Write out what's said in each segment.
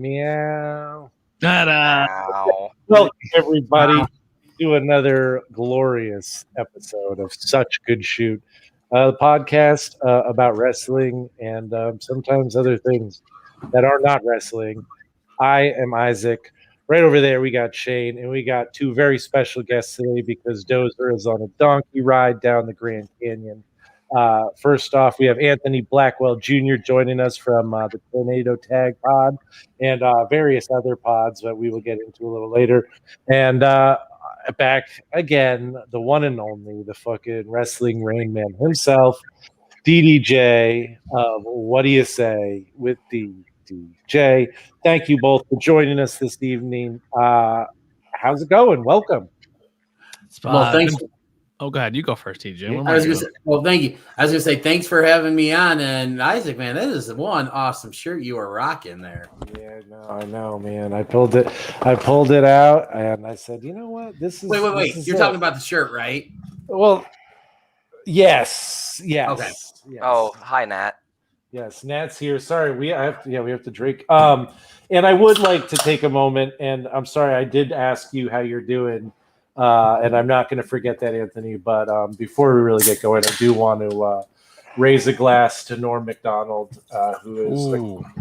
Meow. Ow. Welcome, everybody, to another glorious episode of Such Good Shoot, the podcast about wrestling and sometimes other things that are not wrestling. I am Isaac. Right over there, we got Shane, and we got two very special guests today because Dozer is on a donkey ride down the Grand Canyon. First off, we have Anthony Blackwell Jr. joining us from the Tornado Tag Pod and various other pods that we will get into a little later. And back again, the one and only, the fucking wrestling Rain Man himself, DDJ. What do you say with DDJ? Thank you both for joining us this evening. How's it going? Welcome. Well, thanks. Oh, go ahead. You go first, TJ. Thank you. I was going to say, thanks for having me on. And Isaac, man, that is one awesome shirt you are rocking there. Yeah, no, I know, man. I pulled it out, and I said, you know what? This is. Wait. You're talking about the shirt, right? Well, yes. Okay. Yes. Oh, hi, Nat. Yes, Nat's here. Sorry, we have to drink. And I would like to take a moment, and I'm sorry, I did ask you how you're doing. And I'm not going to forget that, Anthony. But before we really get going, I do want to raise a glass to Norm Macdonald, who is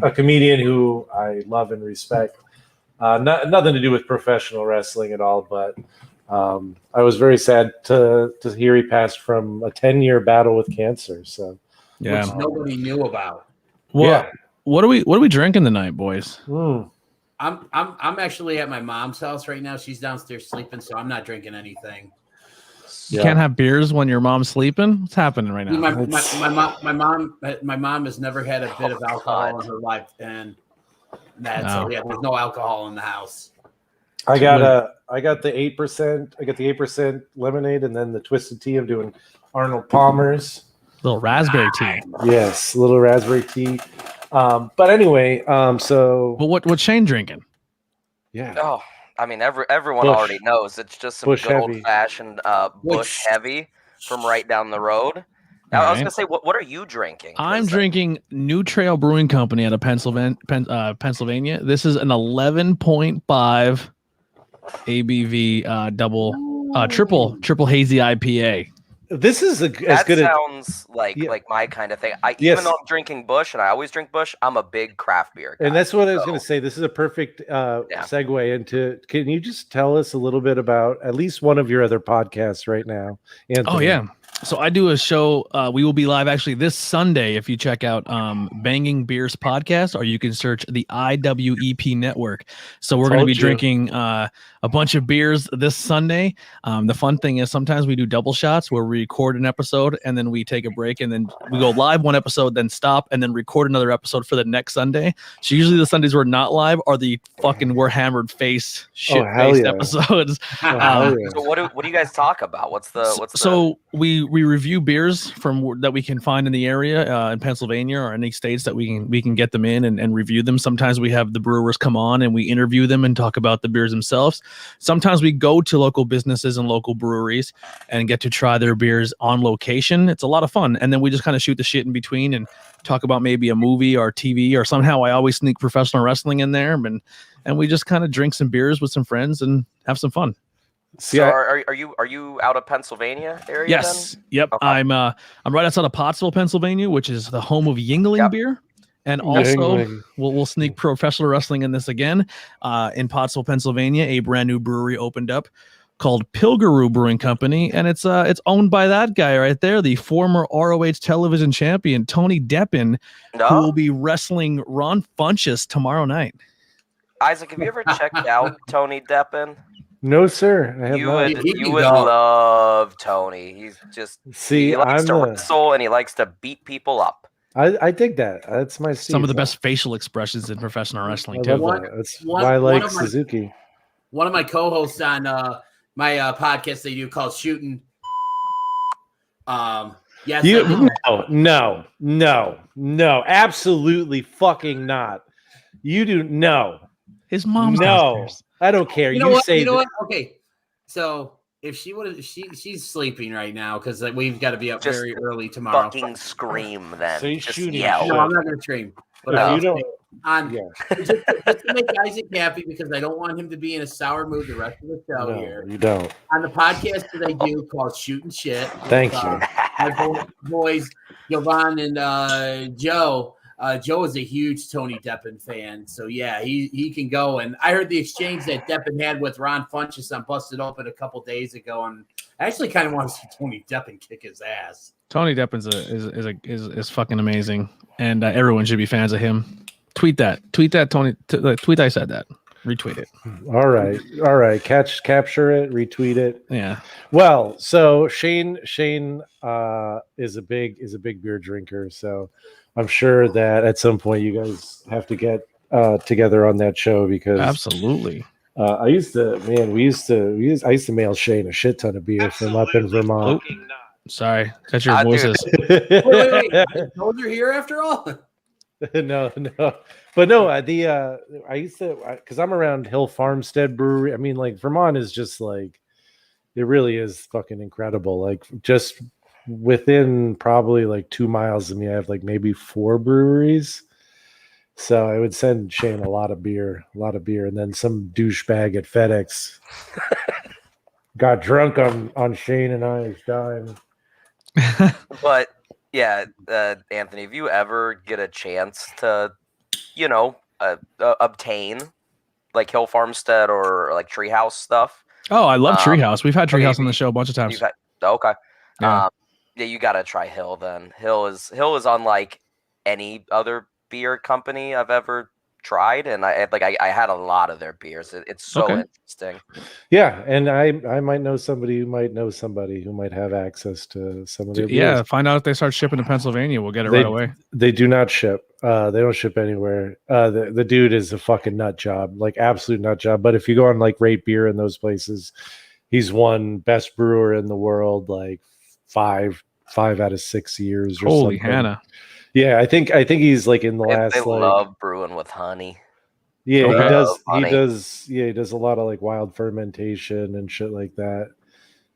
a comedian who I love and respect. Nothing to do with professional wrestling at all, but I was very sad to hear he passed from a 10-year battle with cancer. So which nobody knew about. Well, yeah. What are we drinking tonight, boys? I'm actually at my mom's house right now. She's downstairs sleeping, so I'm not drinking anything. You can't have beers when your mom's sleeping? What's happening right now? My mom has never had a bit of alcohol in her life, and there's no alcohol in the house. I got the 8%. I got the 8% lemonade, and then the twisted tea. I'm doing Arnold Palmer's little raspberry tea. Yes, little raspberry tea. But anyway, so. But what's Shane drinking? Yeah. Oh, I mean, everyone already knows. It's just some good old-fashioned Bush Heavy from right down the road. Now, I was going to say, what are you drinking? I'm drinking New Trail Brewing Company out of Pennsylvania. This is an 11.5 ABV triple hazy IPA. This is sounds like my kind of thing. Even though I'm drinking Bush and I always drink Bush, I'm a big craft beer guy. And that's what I was going to say. This is a perfect segue into. Can you just tell us a little bit about at least one of your other podcasts right now, Anthony? Oh yeah. So I do a show. We will be live actually this Sunday if you check out Banging Beers podcast, or you can search the IWEP network. So we're going to be drinking a bunch of beers this Sunday. The fun thing is sometimes we do double shots where we record an episode and then we take a break and then we go live one episode, then stop and then record another episode for the next Sunday. So usually the Sundays we're not live are the fucking we're hammered face shit-faced episodes. So what do you guys talk about? So we review beers from that we can find in the area in Pennsylvania or any states that we can get them in and review them. Sometimes we have the brewers come on and we interview them and talk about the beers themselves. Sometimes we go to local businesses and local breweries and get to try their beers on location. It's a lot of fun. And then we just kind of shoot the shit in between and talk about maybe a movie or TV, or somehow I always sneak professional wrestling in there and we just kind of drink some beers with some friends and have some fun. So are you out of Pennsylvania area? Yes. Then? Yep. Okay. I'm right outside of Pottsville, Pennsylvania, which is the home of Yingling beer. And also we'll sneak professional wrestling in this again. In Pottsville, Pennsylvania, a brand new brewery opened up called Pilgaroo Brewing Company, and it's owned by that guy right there, the former ROH television champion Tony Deppen, who will be wrestling Ron Funches tomorrow night. Isaac, have you ever checked out Tony Deppen? No, sir. You would love Tony. He's just he likes to wrestle and he likes to beat people up. I dig that. That's my some of the best facial expressions in professional wrestling too. That's why I like Suzuki. One of my co-hosts on my podcast they do called Shooting. Yes. No, absolutely fucking not. You do no. His mom's downstairs. I don't care. You know what? Okay, so if she's sleeping right now because we've got to be up very early tomorrow. Fucking scream then. So you're shooting. Yell. No, I'm not gonna scream. But just to make Isaac happy because I don't want him to be in a sour mood the rest of the show here. You don't. On the podcast that I do called Shooting Shit. Thank you. My boys, Jovan and Joe. Joe is a huge Tony Deppen fan. So, yeah, he can go. And I heard the exchange that Deppen had with Ron Funches on Busted Open a couple days ago. And I actually kind of want to see Tony Deppen kick his ass. Tony Deppen's is fucking amazing. And everyone should be fans of him. Tweet that, Tony. Tweet I said that. Retweet it. All right. Capture it. Retweet it. Yeah. Well, so Shane is a big beer drinker. So I'm sure that at some point you guys have to get together on that show because absolutely. I used to mail Shane a shit ton of beer from up in Vermont. Oh, sorry, that's your voices. Wait. Those are here after all. No, but no. I used to because I'm around Hill Farmstead Brewery. I mean, like Vermont is just like it really is fucking incredible. Like just within probably like 2 miles of me, I have like maybe 4 breweries. So I would send Shane a lot of beer, and then some douchebag at FedEx got drunk on Shane and I's dime. But yeah, Anthony, if you ever get a chance to, obtain like Hill Farmstead or like Treehouse stuff. Oh, I love Treehouse. We've had Treehouse on the show a bunch of times. Okay. Yeah. Yeah, you gotta try Hill then. Hill is unlike any other beer company I've ever tried, and I had a lot of their beers. It's so interesting. Yeah, and I might know somebody who might know somebody who might have access to some of their beers. Yeah, find out if they start shipping to Pennsylvania. We'll get it right away. They do not ship. They don't ship anywhere. The dude is a fucking nut job, like absolute nut job. But if you go on like Rate Beer in those places, he's won best brewer in the world like 5 out of 6 years. Or Holy something. Hannah! Yeah, I think he's like in the last. They love brewing with honey. Yeah, he does. Honey. He does. Yeah, he does a lot of like wild fermentation and shit like that.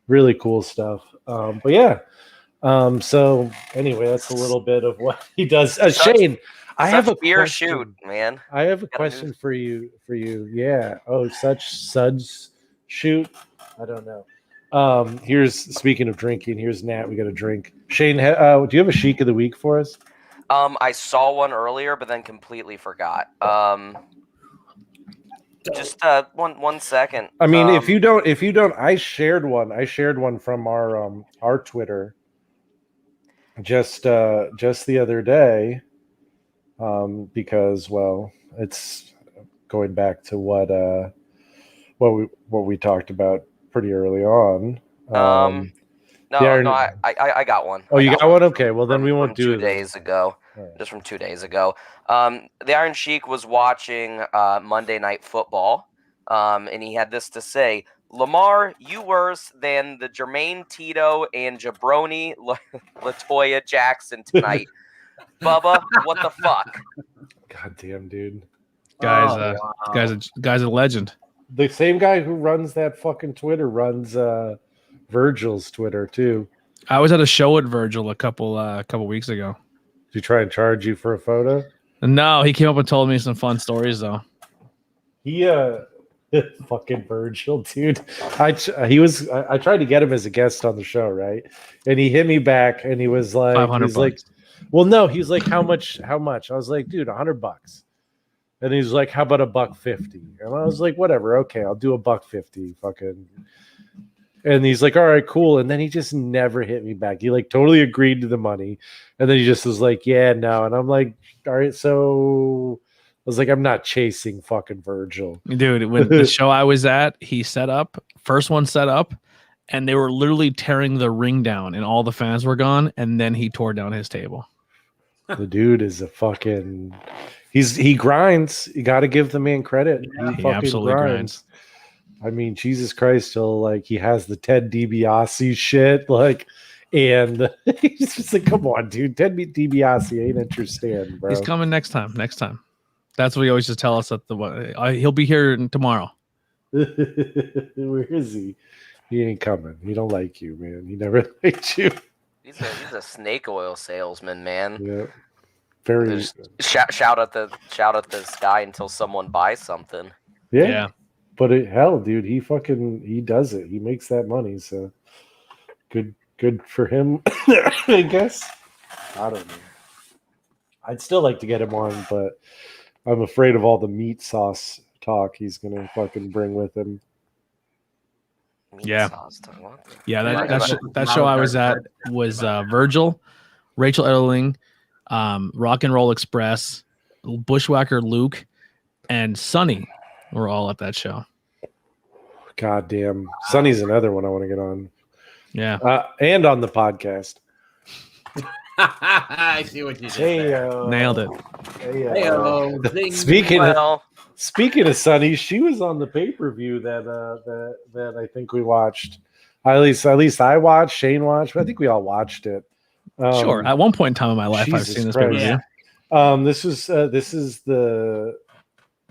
Really cool stuff. But yeah. So anyway, that's a little bit of what he does. Shane, I have a beer question. shoot, man. I have a question for you. Yeah. Oh, suds shoot. I don't know. Here's speaking of drinking. Here's Nat. We got a drink. Shane, do you have a chic of the week for us? I saw one earlier, but then completely forgot. Just 1 second. I mean, if you don't, I shared one from our Twitter just the other day, because it's going back to what we talked about pretty early on. I got one. Oh, you got one? Okay, well then we won't do it. 2 days ago. Right. Just from 2 days ago. The Iron Sheik was watching Monday Night Football, and he had this to say: Lamar, you worse than the Jermaine Tito and Jabroni Latoya Jackson tonight. Bubba, what the fuck? God damn, dude. Guy's a legend. The same guy who runs that fucking Twitter runs Virgil's Twitter too. I was at a show at Virgil a couple weeks ago. Did he try and charge you for a photo? No, he came up and told me some fun stories though. He fucking Virgil, dude. I tried to get him as a guest on the show, right? And he hit me back and he was like, $500. Well, no, he's like, how much? I was like, dude, $100. And he's like, how about $150? And I was like, whatever, okay, I'll do $150, fucking. And he's like, all right, cool. And then he just never hit me back. He like totally agreed to the money. And then he just was like, yeah, no. And I'm like, all right, so I was like, I'm not chasing fucking Virgil. Dude, when the show I was at, he first one set up, and they were literally tearing the ring down and all the fans were gone. And then he tore down his table. The dude is a fucking, he grinds. You got to give the man credit. Yeah, he absolutely grinds. I mean, Jesus Christ, he has the Ted DiBiase shit, and he's just like, come on, dude, Ted DiBiase ain't at your stand, bro. He's coming next time. That's what he always just tell us he'll be here tomorrow. Where is he? He ain't coming. He don't like you, man. He never liked you. He's a snake oil salesman, man. Yeah. very shout at this guy until someone buys something. yeah. But hell, dude, he does it. He makes that money, so good for him. I guess. I don't know. I'd still like to get him on, but I'm afraid of all the meat sauce talk he's gonna fucking bring with him. Yeah. What? Yeah, that show I was at was Virgil, Rachel Erling, Rock and Roll Express, Bushwhacker Luke, and Sunny were all at that show. God damn. Sunny's another one I want to get on. Yeah. And on the podcast. I see what you did. Nailed it. Speaking of Sunny, she was on the pay-per-view that I think we watched. At least I watched, Shane watched, but I think we all watched it. Sure. At one point in time in my life, I've seen this pay-per-view. This is the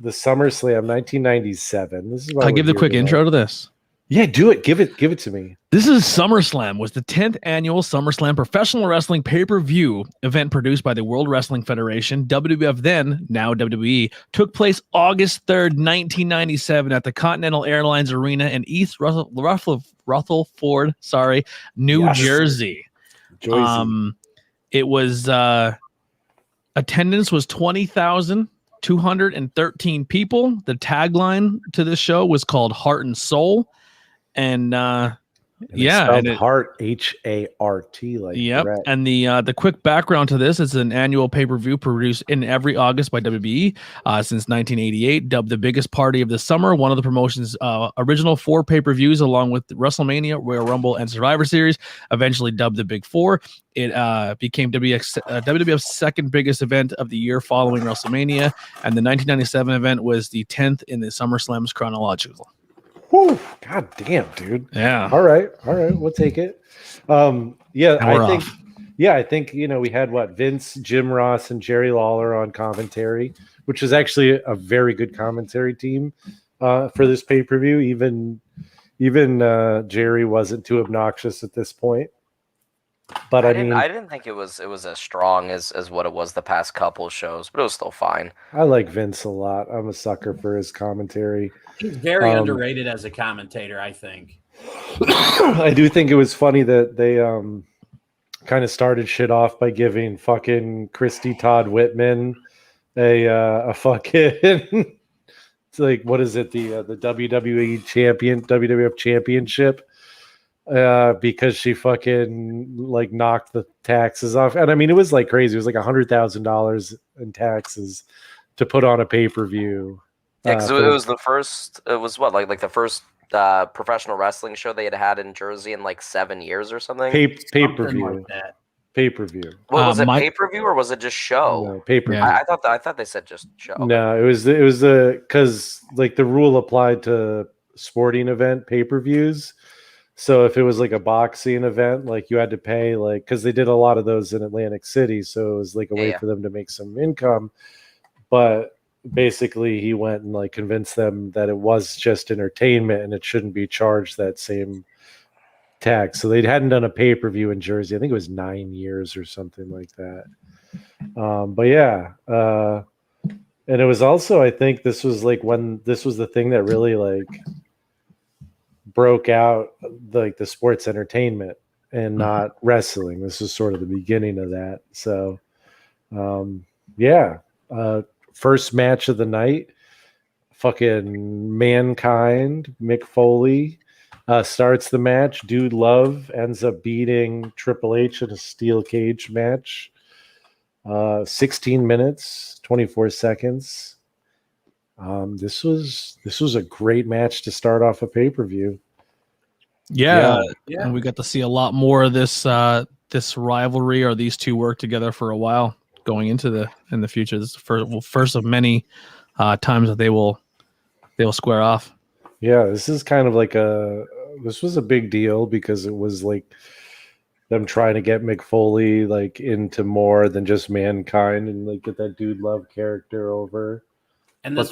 SummerSlam 1997. This is I'll give the quick intro to this. Yeah, do it. Give it to me. This is SummerSlam, was the 10th annual SummerSlam professional wrestling pay-per-view event produced by the World Wrestling Federation. WWF then, now WWE, took place August 3rd, 1997 at the Continental Airlines Arena in East Rutherford, New Jersey. It was attendance was 20,213 people. The tagline to this show was called Heart and Soul. And Heart, H-A-R-T, like Brett. And the quick background to this is an annual pay-per-view produced in every August by WWE since 1988, dubbed the biggest party of the summer. One of the promotion's original 4 pay-per-views, along with WrestleMania, Royal Rumble, and Survivor Series, eventually dubbed the Big Four. It became WWF's second biggest event of the year following WrestleMania, and the 1997 event was the 10th in the SummerSlam's chronological. Whew, God damn, dude. Yeah. All right. We'll take it. I think we had Vince, Jim Ross, and Jerry Lawler on commentary, which is actually a very good commentary team for this pay-per-view. Even Jerry wasn't too obnoxious at this point. But I didn't think it was as strong as what it was the past couple shows, but it was still fine. I like Vince a lot. I'm a sucker for his commentary. He's very underrated as a commentator, I think. I do think it was funny that they kind of started shit off by giving fucking Christy Todd Whitman a fucking it's like, what is it, the WWE WWF championship because she fucking like knocked the taxes off. And I mean, it was like crazy. It was like $100,000 in taxes to put on a pay-per-view. Yeah, because it was the first. It was like the first professional wrestling show they had in Jersey in like 7 years or something. Pay-per-view. Pay-per-view. Well, was it pay-per-view or was it just show? No, pay-per-view. I thought they said just show. No, it was because like the rule applied to sporting event pay-per-views. So if it was like a boxing event, like you had to pay, like, because they did a lot of those in Atlantic City, so it was like a way for them to make some income. But basically he went and like convinced them that it was just entertainment and it shouldn't be charged that same tax. So they hadn't done a pay-per-view in Jersey. I think it was 9 years or something like that. And it was also, I think this was like when this was the thing that really like broke out like the sports entertainment and not wrestling. This was sort of the beginning of that. So first match of the night, fucking Mankind, Mick Foley starts the match. Dude Love ends up beating Triple H in a steel cage match. 16 minutes, 24 seconds. This was a great match to start off a pay-per-view. Yeah. And we got to see a lot more of this rivalry, or these two work together for a while going into in the future. This is the first of many times that they will square off. Yeah, this is kind of like this was a big deal because it was like them trying to get Mick Foley like into more than just Mankind and like get that Dude Love character over. And this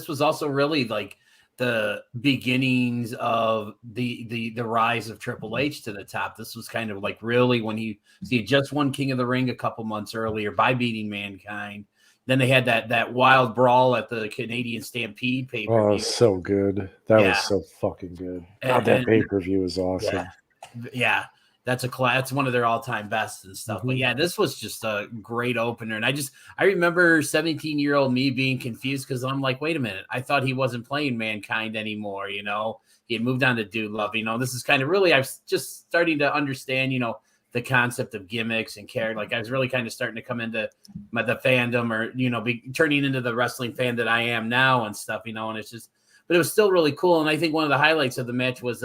was also really like the beginnings of the rise of Triple H to the top. This was kind of like really when he had just won King of the Ring a couple months earlier by beating Mankind. Then they had that wild brawl at the Canadian Stampede pay-per-view. Oh, so good. That was so fucking good. God, that pay-per-view was awesome. Yeah. That's that's one of their all-time bests and stuff. Mm-hmm. But yeah, this was just a great opener. And I remember 17-year-old me being confused because I'm like, wait a minute, I thought he wasn't playing Mankind anymore. You know, he had moved on to Dude Love. You know, this is kind of really, I was just starting to understand, you know, the concept of gimmicks and character. Like I was really kind of starting to come into the fandom, or, you know, turning into the wrestling fan that I am now and stuff, you know, and it's just, but it was still really cool. And I think one of the highlights of the match was,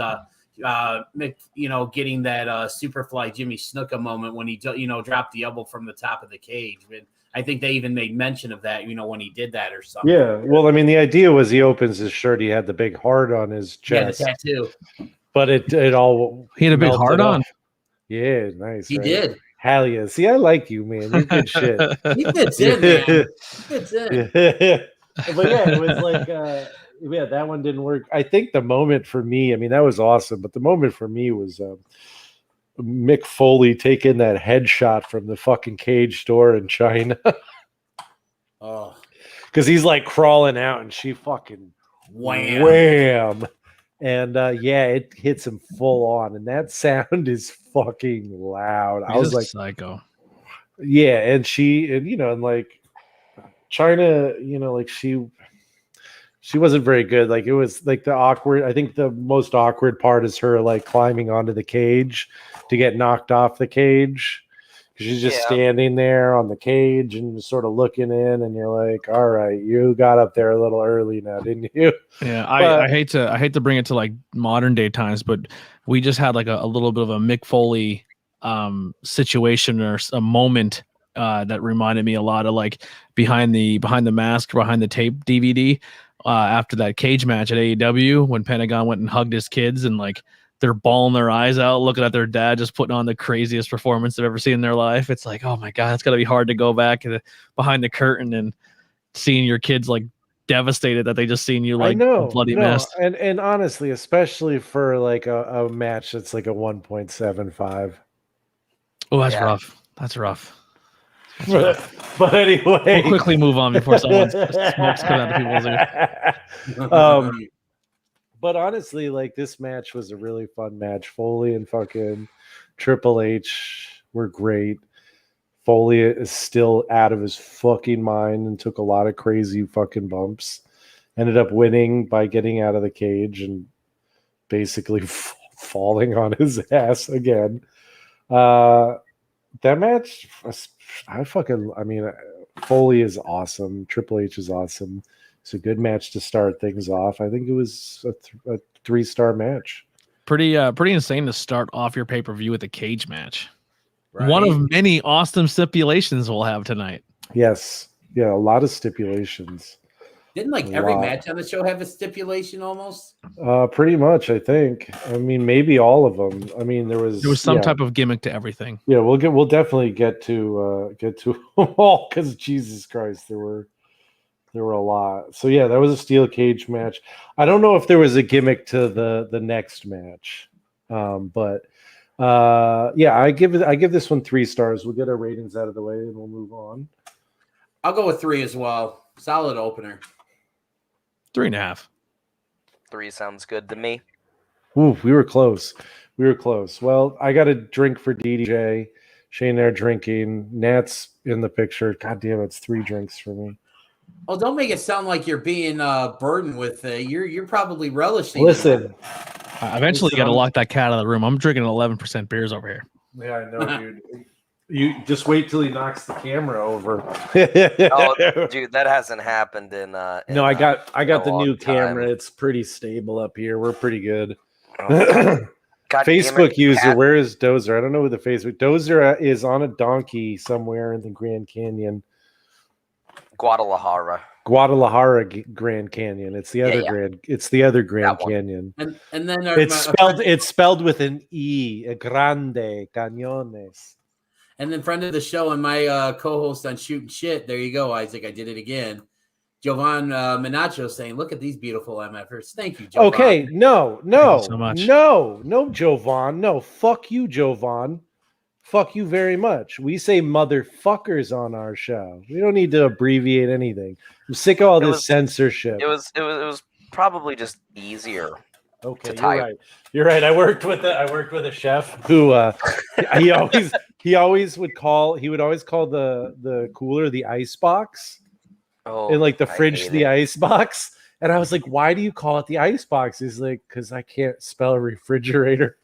Mick, you know, getting that Superfly Jimmy Snuka moment when he, you know, dropped the elbow from the top of the cage. And I think they even made mention of that, you know, when he did that or something. Yeah. Well, I mean, the idea was he opens his shirt. He had the big heart on his chest. Yeah, the tattoo. But it all he had a big heart on. Yeah, nice. He right? did. Hell yeah. See, I like you, man. You're good shit. He fits in, man. He fits in. But yeah, it was like yeah, that one didn't work. I think the moment for me, I mean, that was awesome, but the moment for me was Mick Foley taking that headshot from the fucking cage door in China. Oh, because he's like crawling out and she fucking wham. And yeah, it hits him full on, and that sound is fucking loud. I was like, psycho. Yeah, and you know, and like China, you know, like she wasn't very good. Like it was like the awkward. I think the most awkward part is her like climbing onto the cage to get knocked off the cage. She's just standing there on the cage and sort of looking in, and you're like, all right, you got up there a little early now, didn't you? Yeah, I hate to bring it to like modern day times, but we just had like a little bit of a Mick Foley situation or a moment that reminded me a lot of like behind the mask, behind the tape DVD after that cage match at AEW when Pentagon went and hugged his kids and like they're bawling their eyes out, looking at their dad just putting on the craziest performance they've ever seen in their life. It's like, oh my God, it's got to be hard to go back behind the curtain and seeing your kids like devastated that they just seen you like bloody mess. And honestly, especially for like a match that's like a 1.75. Oh, that's rough. That's rough. But anyway, we'll quickly move on before someone's smokes come out of people's ears. But honestly, like this match was a really fun match. Foley and fucking Triple H were great. Foley is still out of his fucking mind and took a lot of crazy fucking bumps. Ended up winning by getting out of the cage and basically falling on his ass again. That match, I mean, Foley is awesome. Triple H is awesome. It's a good match to start things off. I think it was a 3-star match. Pretty insane to start off your pay-per-view with a cage match. Right. One of many awesome stipulations we'll have tonight. Yes. Yeah, a lot of stipulations. Didn't like every match on the show have a stipulation almost? Pretty much, I think. I mean, maybe all of them. I mean, there was some type of gimmick to everything. Yeah, we'll definitely get to them all because Jesus Christ, there were a lot. So yeah, that was a steel cage match. I don't know if there was a gimmick to the next match, but yeah, I give this one 3 stars. We'll get our ratings out of the way and we'll move on. I'll go with 3 as well. Solid opener. 3.5. 3 sounds good to me. Ooh, we were close. Well, I got a drink for DJ. Shane there drinking. Nat's in the picture. God damn, it's 3 drinks for me. Oh, don't make it sound like you're being burdened with. You're probably relishing. Listen, eventually you got to lock that cat out of the room. I'm drinking 11% beers over here. Yeah, I know, dude. You just wait till he knocks the camera over. Oh, dude, that hasn't happened in. No, I got the new camera. Time. It's pretty stable up here. We're pretty good. God Facebook user, where is Dozer? I don't know who the Facebook. Dozer is on a donkey somewhere in the Grand Canyon. Guadalajara Grand Canyon. It's the other Grand. It's the other Grand Canyon. And then it's spelled with an E. Grande Cañones. And then friend of the show and my co-host on Shooting Shit. There you go, Isaac. I did it again. Jovan Minacho saying, "Look at these beautiful MFers." Thank you, Jovan. Okay, no, so much. no, Jovan. No, fuck you, Jovan. Fuck you very much. We say motherfuckers on our show. We don't need to abbreviate anything. I'm sick of all this censorship. It was probably just easier. Okay, to you're type. right. You're right. I worked with a chef who he always would call the cooler the ice box. Oh, And like the I fridge hate the it. ice box. And I was like, why do you call it the ice box? He's like, because I can't spell refrigerator.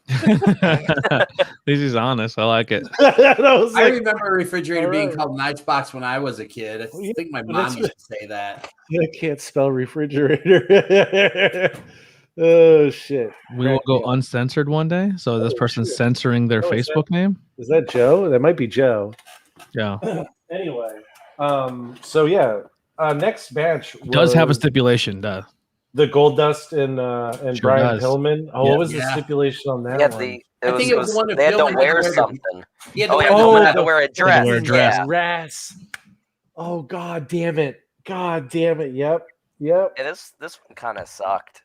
At least he's honest. I like it. And I was I like, remember a refrigerator being Alright. called an ice box when I was a kid. I yeah, think my but mom that's used to say that. I can't spell refrigerator. Oh shit. We will Crack go me up. uncensored one day. So this Oh, person's shit. censoring their Oh, is Facebook name. Is that Joe? That might be Joe. Yeah, Anyway, so yeah, next match does have a was stipulation. the Gold Dust and Sure Brian does. Pillman. Oh, Yeah. what was the Yeah. stipulation on that Yeah, one? I think it was one they had to Pillman had to wear wear the- something. He had to Oh, wear yeah, the- Pillman had to wear a dress. wear a dress. Yeah. Dress. Oh god damn it! God damn it! Yep. Yeah, this one kind of sucked.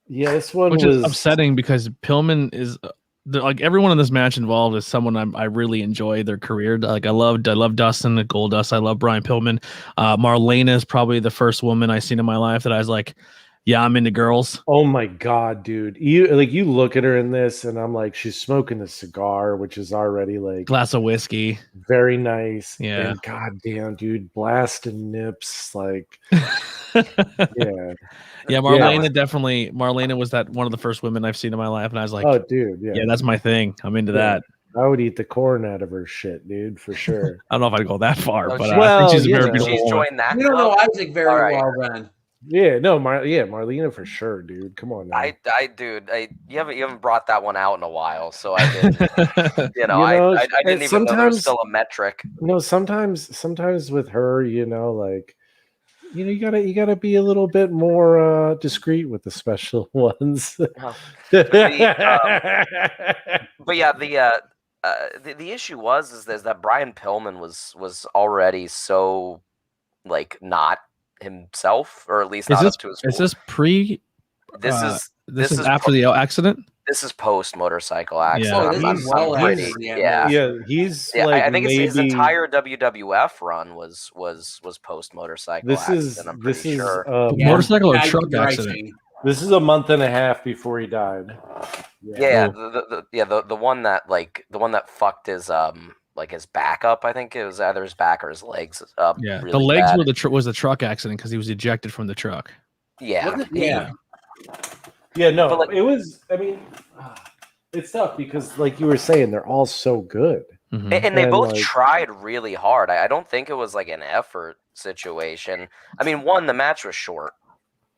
Yeah, this one Which was is upsetting because Pillman is like everyone in this match involved is someone I really enjoy their career. Like I love Dustin, the Gold Dust. I love Brian Pillman. Marlena is probably the first woman I've seen in my life that I was like, yeah, I'm into girls. Oh my god, dude! You look at her in this, and I'm like, she's smoking a cigar, which is already like Glass of whiskey. very nice. Yeah. And god damn, dude, blasting nips, like yeah. Yeah, Marlena was that one of the first women I've seen in my life, and I was like, Oh, dude, yeah. yeah, that's my thing. I'm into Yeah. that. I would eat the corn out of her shit, dude, for sure. I don't know if I'd go that far, Oh, but she- I Well, think she's a you very know. beautiful She's woman. joined that. You don't know club? Isaac very All right. well, then. Yeah, no, Marlena for sure, dude. Come on, now. You haven't brought that one out in a while, so I didn't. You know, I didn't and even know there was sometimes- still a metric. No, sometimes with her, like, you gotta be a little bit more discreet with the special ones. Oh. But yeah, the issue is that Brian Pillman was already so like not himself, or at least not up to his. Is this pre? This This is is after the accident. This is post motorcycle accident. Yeah. Oh, this I'm is well pretty- after the end. yeah. Yeah, he's Yeah, like I think his maybe entire WWF run was post motorcycle this accident. is I'm this pretty is sure. Motorcycle or I think truck you're right, accident? Shane. this is a month and a half before he died. Yeah, the one that fucked his like his back up. I think it was either his back or his legs up. Yeah, really the legs bad. were was the truck accident because he was ejected from the truck. Yeah, Wasn't it? Yeah. Yeah, no, But, like- it was. I mean, it's tough because, like you were saying, they're all so good. Mhm. And they And, both like- tried really hard. I don't think it was like an effort situation. I mean, the match was short.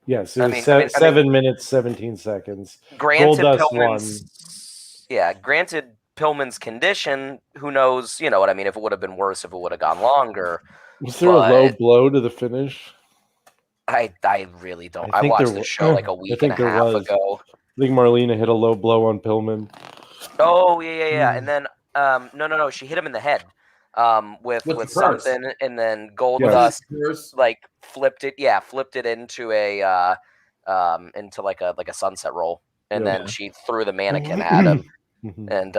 Yes, it I was mean- 7 minutes 17 seconds. Granted, Goldust Pillman's granted Pillman's condition. Who knows? You know what I mean? If it would have been worse, if it would have gone longer. Was there a low But- blow to the finish? I really don't. I I think watched there the wa- show like a I week and think a there half was. ago. I think Marlena hit a low blow on Pillman. Oh yeah. And then no, she hit him in the head with With the purse. something, and then Gold Yeah. Dust First, like flipped it into a into like a sunset roll, and Yeah. then she threw the mannequin at him, Mhm. and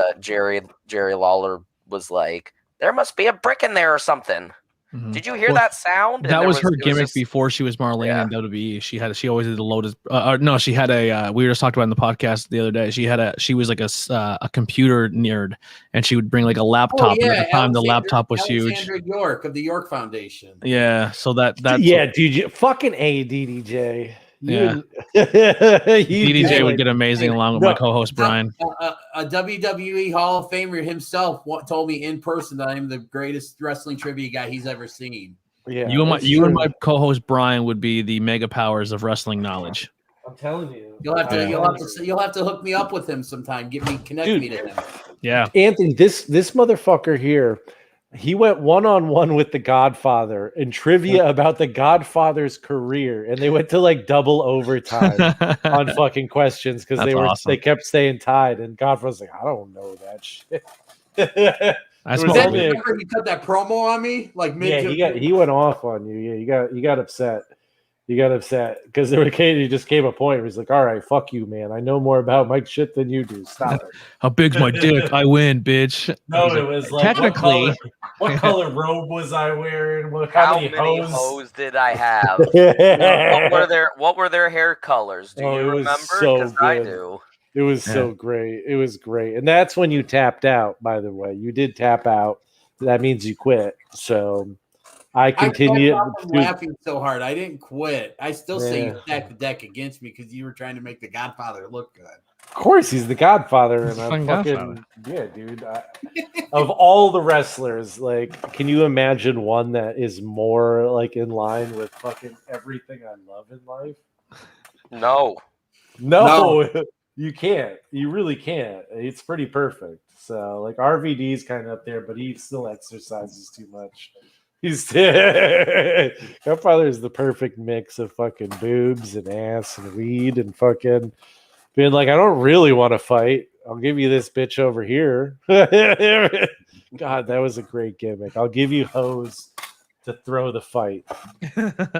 Jerry Lawler was like, "There must be a brick in there or something." Mhm. Did you hear Well, that sound? And That there was her it gimmick just- before she was Marlena Yeah. in WWE. She always did the Lotus. No, she had a. We were just talking about in the podcast the other day. She was like a computer nerd, and she would bring like a laptop. And at the time, the laptop was huge. Alexandra York of the York Foundation. Yeah, so that's Yeah, dude, fucking A, DDJ. Yeah. DDJ DDJ would get amazing along with my co-host Brian. A WWE Hall of Famer himself told me in person that I'm the greatest wrestling trivia guy he's ever seen. Yeah, You that's and true. my co-host Brian would be the mega powers of wrestling knowledge. I'm telling you. You'll have to hook me up with him sometime. Connect Dude. me to him. Yeah, Anthony, this motherfucker here, he went one-on-one with the Godfather in trivia about the Godfather's career, and they went to like double overtime on fucking questions because That's awesome. they kept staying tied, and Godfather's like, I don't know that shit. I It was smoked only weed. Remember he cut that promo on me? Like he went off on you. Yeah, you got upset. You got upset because there just came a point where he's like, all right, fuck you, man. I know more about Mike shit than you do. Stop it. How big's my dick? I win, bitch. No, He's it was like technically. what color robe was I wearing? How many hoes did I have? What were their hair colors? Do you It was remember? so Because I good. do. It was so great. It was great. And that's when you tapped out, by the way. You did tap out. That means you quit. So I continued. I'm laughing so hard. I didn't quit. I still say you stacked the deck against me because you were trying to make the Godfather look good. Of course, he's the Godfather, and I'm fucking yeah, dude. Of all the wrestlers, like, can you imagine one that is more like in line with fucking everything I love in life? No. You can't. You really can't. It's pretty perfect. So, like, RVD's kind of up there, but he still exercises too much. Godfather is the perfect mix of fucking boobs and ass and weed and fucking being like, I don't really want to fight. I'll give you this bitch over here. God, that was a great gimmick. I'll give you hose to throw the fight.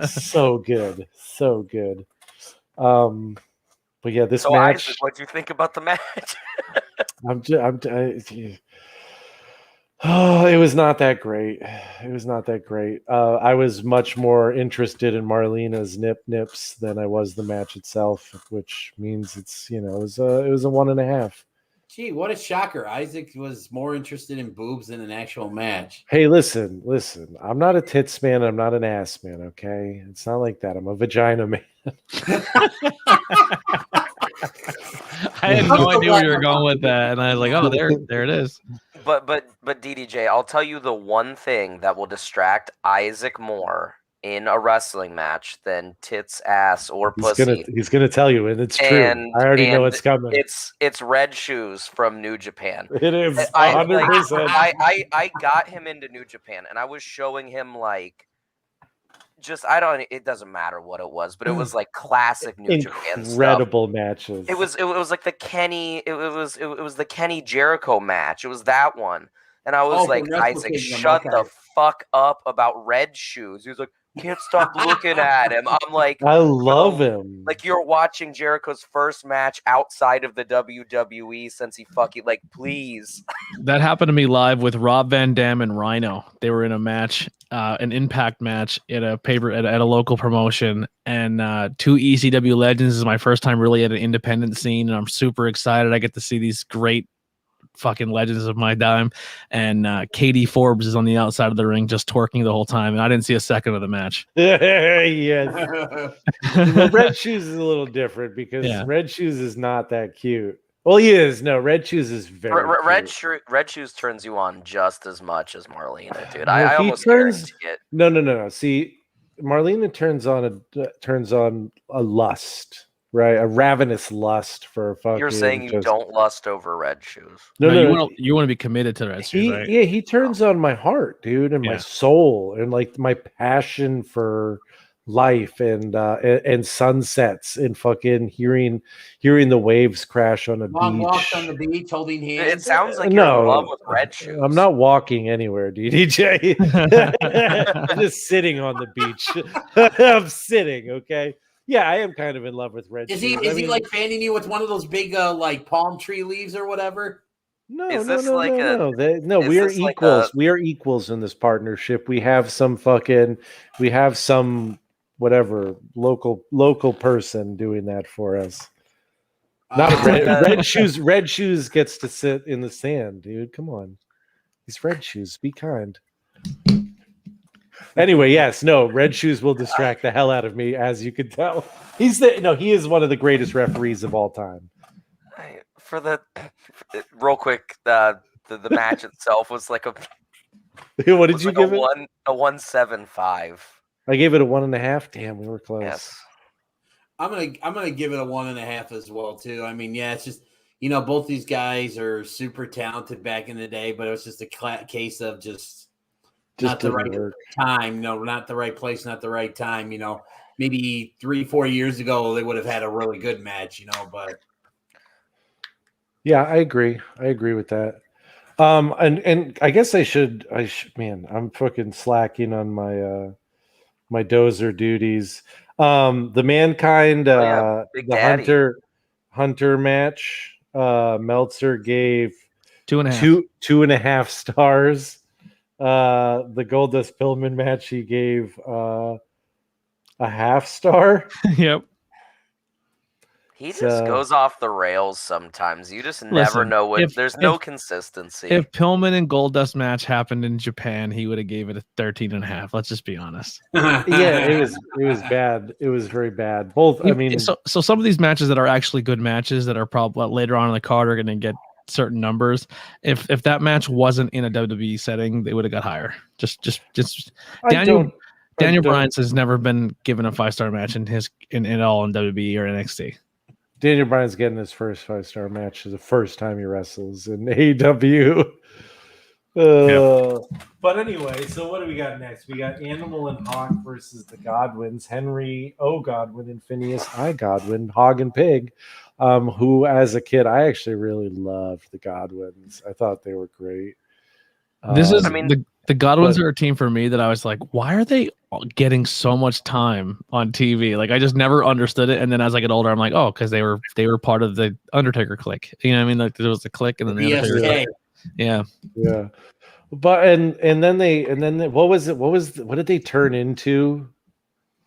So good. So good. But yeah, this match. Isaac, what do you think about the match? It was not that great. It was not that great. I was much more interested in Marlena's nips than I was the match itself, which means it's it was a 1.5. Gee, what a shocker! Isaac was more interested in boobs than an actual match. Hey, listen. I'm not a tits man. I'm not an ass man. Okay, it's not like that. I'm a vagina man. I had no idea where you were going with that, and I was like, "Oh, there it is." But DDJ, I'll tell you the one thing that will distract Isaac more in a wrestling match than tits, ass, or pussy. He's gonna tell you, and it's true. I already know it's coming. It's Red Shoes from New Japan. It is 100%. I got him into New Japan, and I was showing him like. It doesn't matter what it was, but it was like classic New Japan stuff. Incredible matches. It was like the Kenny. It was the Kenny Jericho match. It was that one, and I was like, Isaac, shut the fuck up about Red Shoes. He was like, can't stop looking at him. I'm like, I love him. Like you're watching Jericho's first match outside of the WWE since he fucking like, please. That happened to me live with Rob Van Dam and Rhino. They were in a match, an Impact match at a at a local promotion, and two ECW legends. This is my first time really at an independent scene, and I'm super excited. I get to see these great fucking legends of my time, and Katie Forbes is on the outside of the ring just twerking the whole time, and I didn't see a second of the match. Yes. Well, Red Shoes is a little different because Red Shoes is not that cute. Well, he is. No, Red Shoes is very Red Shoes turns you on just as much as Marlena, dude. No, I almost guarantee it. No. See, Marlena turns on a lust. Right, a ravenous lust for fucking. You're saying you don't lust over Red Shoes. No. You want to be committed to Red Shoes, right? Yeah, he turns on my heart, dude, and my soul, and like my passion for life and sunsets and fucking hearing the waves crash on a beach. Walks on the beach holding hands. It sounds like you're in love with Red Shoes. I'm not walking anywhere, DDJ. I'm just sitting on the beach. I'm sitting, okay? Yeah, I am kind of in love with Red Shoes. Is he like fanning you with one of those big like palm tree leaves or whatever? No. We are equals. We are equals in this partnership. We have some whatever local person doing that for us. Not Red Shoes. Red Shoes gets to sit in the sand, dude. Come on, these Red Shoes. Be kind. Anyway, Red Shoes will distract the hell out of me, as you can tell. He is one of the greatest referees of all time. For the real quick, the match itself was like a. What did you give it? A 1.75. I gave it a 1.5. Damn, we were close. Yes. I'm gonna give it a 1.5 as well too. I mean, it's just both these guys are super talented back in the day, but it was just a case of just not the right time, not the right place, not the right time. Maybe 3-4 years ago they would have had a really good match, but yeah, I agree with that. And I guess I should man, I'm fucking slacking on my my dozer duties. The Mankind Big the Daddy. Hunter match, Meltzer gave 2.5. 2.5 stars. The Goldust Pillman match he gave a half star. Yep. He just So- goes off the rails sometimes. You just never Listen, know what. if- There's no if- consistency. If Pillman and Goldust match happened in Japan, he would have gave it a 13.5. Let's just be honest. Yeah, it was bad. It was very bad. Both. I mean, so some of these matches that are actually good matches that are probably later on in the card are going to get certain numbers. If that match wasn't in a WWE setting, they would have got higher. Just Daniel Bryan's has never been given a 5-star match in all in WWE or NXT. Daniel Bryan's getting his first 5-star match the first time he wrestles in AEW. But anyway, so what do we got next? We got Animal and Hawk versus the Godwins, Henry O. Godwin and Phineas I. Godwin, Hog and Pig, who as a kid I actually really loved the Godwins. I thought they were great. The Godwins are a team for me that I was like, why are they getting so much time on TV? Like I just never understood it. And then as I get older, I'm like, oh, because they were part of the Undertaker clique. You know what I mean? Like there was the clique and then the Undertaker clique. Yeah. But and then what did they turn into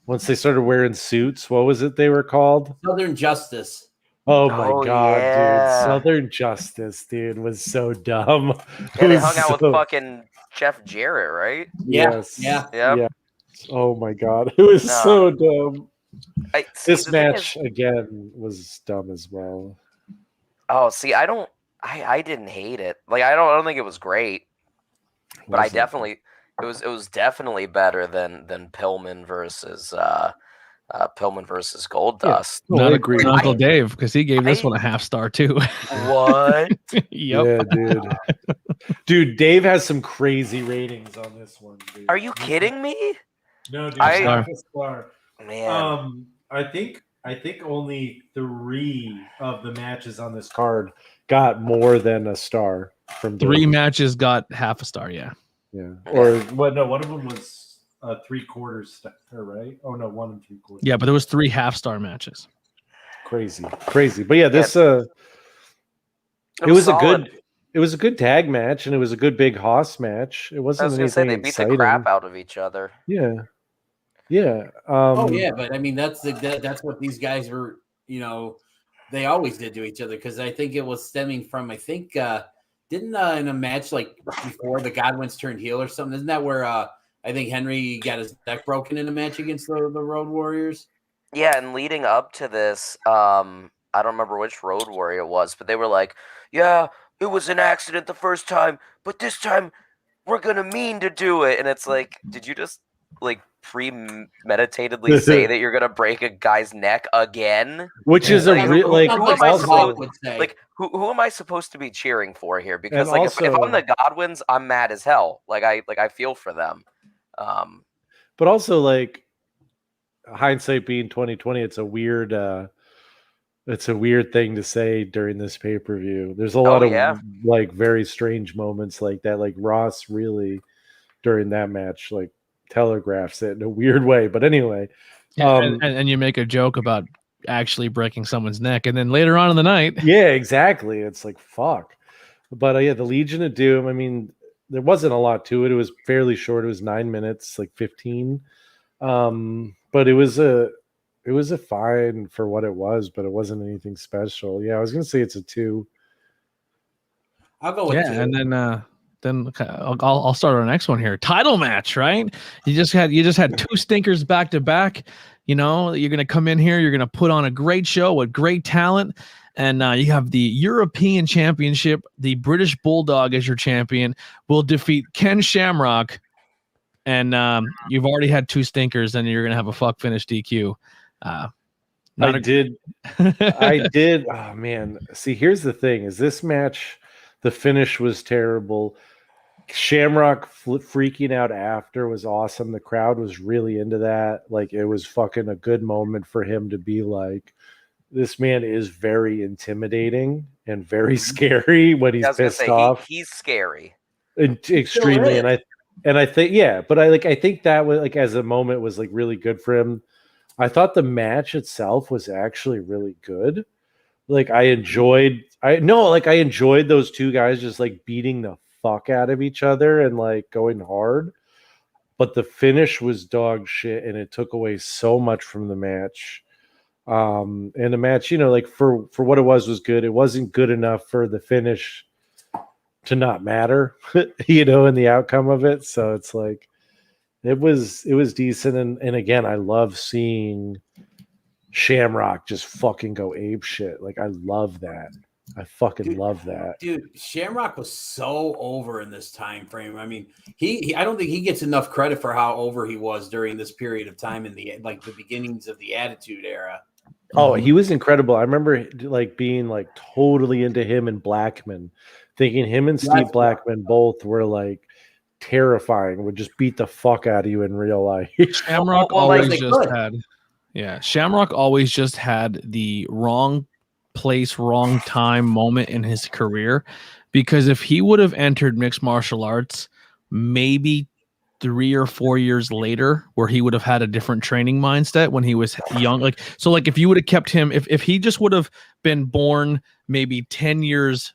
once they started wearing suits? What was it they were called? Southern Justice. Oh my god, yeah. dude! Southern Justice, dude, was so dumb. Yeah, they hung out with fucking Jeff Jarrett, right? Yes. Yeah. Oh my god, it was so dumb. This match again was dumb as well. Oh, see, I didn't hate it. Like I don't think it was great, but it was definitely better than Pillman versus Goldust. Yeah. I agree. Uncle Dave, because he gave this one a half star too. What? Yep. Yeah, dude. Dude, Dave has some crazy ratings on this one. Dude. Are you kidding me? No, dude. Half a star. Man. I think only 3 of the matches on this card got more than a star from Dave. 3 matches got half a star. Yeah. Yeah. Or what? No, one of them was 3/4 star, right? Oh no, 1 3/4. Yeah, but there was 3 half-star matches. Crazy. But yeah, this it was a good tag match, and it was a good big Hoss match. It wasn't anything they beat exciting. the crap out of each other. Yeah. But I mean that's what these guys were. You know, they always did to each other because I think it was stemming from didn't in a match like before the Godwins turned heel or something. Isn't that where I think Henry got his neck broken in a match against the Road Warriors? Yeah, and leading up to this, I don't remember which Road Warrior it was, but they were like, yeah, it was an accident the first time, but this time we're going to mean to do it. And it's like, did you just like premeditatedly say that you're going to break a guy's neck again? Which is like, a real like who am I supposed to be cheering for here? Because and like if I'm the Godwins, I'm mad as hell. Like I feel for them. But also like hindsight being 2020, it's a weird thing to say during this pay-per-view. There's a lot of like very strange moments like that. Like Ross really during that match like telegraphs it in a weird way. But anyway, and you make a joke about actually breaking someone's neck, and then later on in the night, yeah, exactly. It's like fuck. But the Legion of Doom. I mean, there wasn't a lot to it. It was fairly short. It was 9 minutes, like 15. But it was a fine for what it was, but it wasn't anything special. Yeah, I was gonna say it's a 2. I'll go with 2. And then I'll start our next one here. Title match, right? You just had 2 stinkers back to back. You know, you're gonna come in here, you're gonna put on a great show with great talent. And you have the European Championship. The British Bulldog as your champion will defeat Ken Shamrock. And you've already had 2 stinkers, and you're going to have a fuck finish DQ. I did. Oh, man. See, here's the thing. Is this match, the finish was terrible. Shamrock freaking out after was awesome. The crowd was really into that. Like, it was fucking a good moment for him to be like, this man is very intimidating and very scary when he's I was gonna pissed say off. he's scary. Extremely, and I think but I think that was like as a moment was like really good for him. I thought the match itself was actually really good. Like I enjoyed those two guys just like beating the fuck out of each other and like going hard. But the finish was dog shit and it took away so much from the match. And the match, like for what it was good. It wasn't good enough for the finish to not matter, in the outcome of it. So it's like it was decent. And again, I love seeing Shamrock just fucking go ape shit. Like I love that. I fucking love that. Dude, Shamrock was so over in this time frame. I mean, he I don't think he gets enough credit for how over he was during this period of time in the beginnings of the Attitude Era. Oh, he was incredible. I remember like being like totally into him and Blackman, thinking him and Steve Blackman both were like terrifying, would just beat the fuck out of you in real life. Shamrock Shamrock always just had the wrong place, wrong time moment in his career, because if he would have entered mixed martial arts maybe 3 or 4 years later, where he would have had a different training mindset when he was young, like if you would have kept him, if he just would have been born maybe 10 years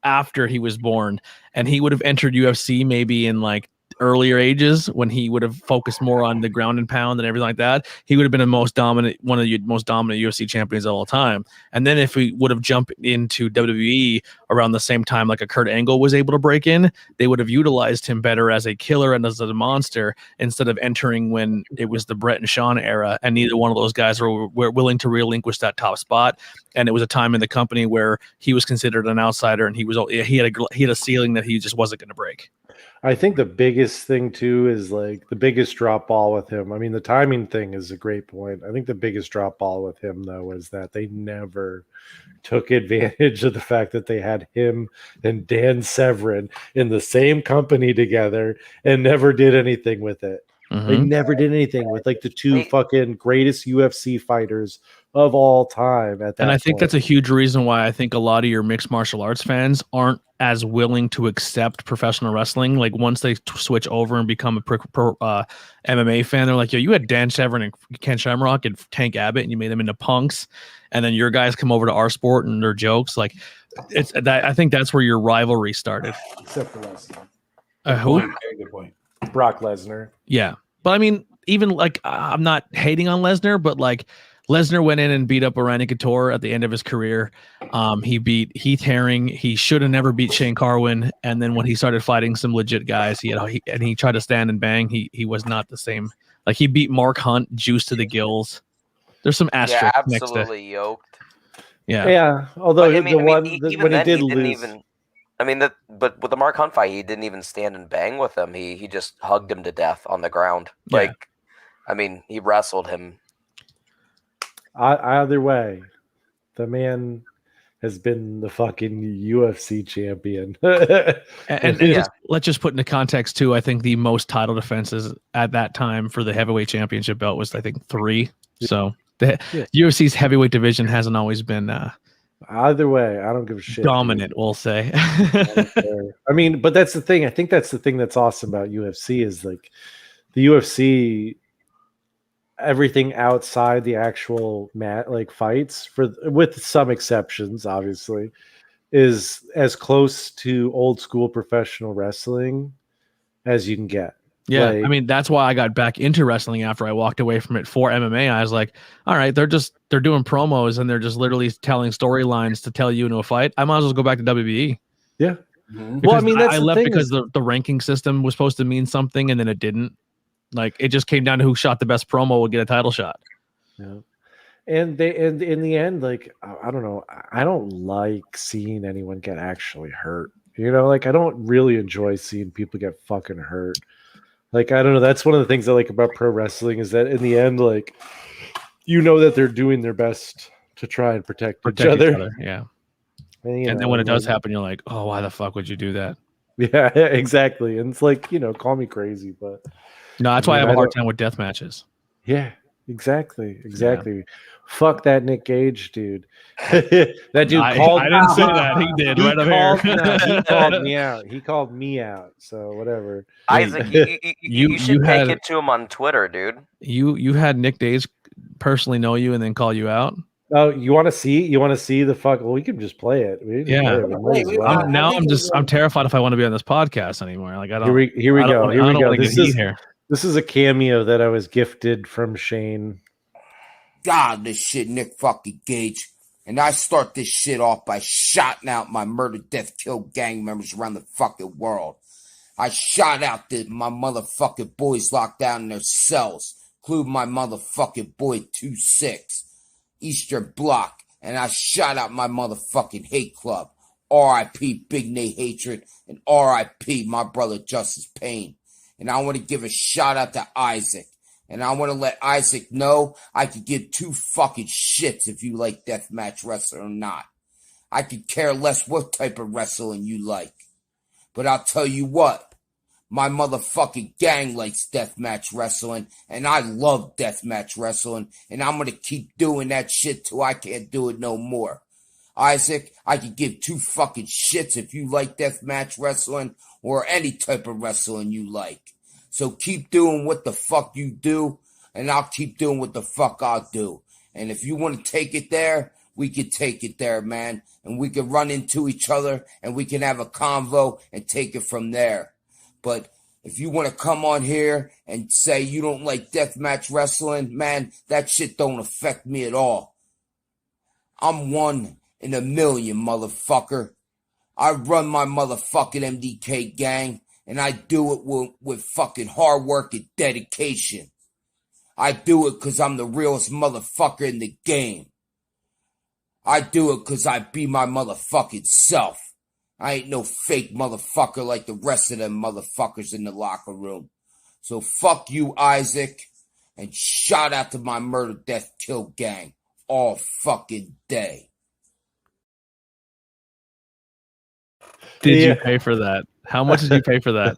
after he was born and he would have entered UFC maybe in like earlier ages, when he would have focused more on the ground and pound and everything like that, he would have been one of the most dominant UFC champions of all time. And then if we would have jumped into WWE around the same time, like a Kurt Angle was able to break in, they would have utilized him better as a killer and as a monster instead of entering when it was the Brett and Shawn era, and neither one of those guys were willing to relinquish that top spot. And it was a time in the company where he was considered an outsider, and he had a ceiling that he just wasn't going to break. I think the biggest thing too is like the biggest drop ball with him. I mean, the timing thing is a great point. I think the biggest drop ball with him though is that they never took advantage of the fact that they had him and Dan Severn in the same company together and never did anything with it. Mm-hmm. They never did anything with like the two fucking greatest UFC fighters of all time at that And I think point. that's a huge reason why I think a lot of your mixed martial arts fans aren't as willing to accept professional wrestling. Like once they switch over and become a MMA fan, they're like, yo, you had Dan Severn and Ken Shamrock and Tank Abbott and you made them into punks. And then your guys come over to our sport and they're jokes. Like it's that. I think that's where your rivalry started. Except for Lesnar. Who? Very good point. Brock Lesnar. Yeah. But I mean, even like, I'm not hating on Lesnar, but like, Lesnar went in and beat up Orion Couture at the end of his career. He beat Heath Herring. He should have never beat Shane Carwin. And then when he started fighting some legit guys, he tried to stand and bang. He was not the same. Like he beat Mark Hunt, juice to the gills. There's some asterisks. Yeah, absolutely yoked. Yeah. Although when he did lose. But with the Mark Hunt fight, he didn't even stand and bang with him. He just hugged him to death on the ground. Yeah. He wrestled him. Either way, the man has been the fucking UFC champion. Let's just put into context too. I think the most title defenses at that time for the heavyweight championship belt was 3. So the UFC's heavyweight division hasn't always been either way. I don't give a shit. Dominant, we'll say. I mean, but that's the thing. I think that's the thing that's awesome about UFC is like the UFC. Everything outside the actual fights, with some exceptions, obviously, is as close to old school professional wrestling as you can get. Yeah, I mean that's why I got back into wrestling after I walked away from it for MMA. I was like, all right, they're doing promos and they're just literally telling storylines to tell you into a fight. I might as well go back to WBE. Yeah. Mm-hmm. Well, I mean, I left because the ranking system was supposed to mean something and then it didn't. Like it just came down to who shot the best promo would get a title shot. Yeah. And in the end, like, I don't know. I don't like seeing anyone get actually hurt. Like I don't really enjoy seeing people get fucking hurt. Like, I don't know. That's one of the things I like about pro wrestling is that in the end, like, that they're doing their best to try and protect each other. Yeah. And then when it does happen, you're like, oh, why the fuck would you do that? Yeah, exactly. And it's like, call me crazy, but no, that's why I have a hard time with death matches. Yeah. Exactly. Fuck that Nick Gage dude. That dude I called. didn't say that. He did right up here. He called me out. He called me out. So whatever. Isaac, you should take it to him on Twitter, dude. You had Nick Gage personally know you and then call you out. Oh, you want to see? You want to see the fuck? Well, we can just play it. I'm terrified if I want to be on this podcast anymore. Like I don't. Here we go. Here. This is a cameo that I was gifted from Shane. God, this shit, Nick fucking Gage. And I start this shit off by shouting out my murder, death, kill gang members around the fucking world. I shot out my motherfucking boys locked down in their cells, including my motherfucking boy 2-6, Eastern Block. And I shot out my motherfucking hate club, R.I.P. Big Nate Hatred, and R.I.P. my brother Justice Payne. And I want to give a shout out to Isaac. And I want to let Isaac know I could give two fucking shits if you like deathmatch wrestling or not. I could care less what type of wrestling you like. But I'll tell you what, my motherfucking gang likes deathmatch wrestling, and I love deathmatch wrestling, and I'm going to keep doing that shit till I can't do it no more. Isaac, I could give two fucking shits if you like deathmatch wrestling or any type of wrestling you like. So keep doing what the fuck you do, and I'll keep doing what the fuck I'll do. And if you want to take it there, we can take it there, man. And we can run into each other, and we can have a convo and take it from there. But if you want to come on here and say you don't like deathmatch wrestling, man, that shit don't affect me at all. I'm 1 in a million, motherfucker. I run my motherfucking MDK gang. And I do it with fucking hard work and dedication. I do it because I'm the realest motherfucker in the game. I do it because I be my motherfucking self. I ain't no fake motherfucker like the rest of them motherfuckers in the locker room. So fuck you, Isaac. And shout out to my murder, death, kill gang all fucking day. Did you pay for that? How much did you pay for that?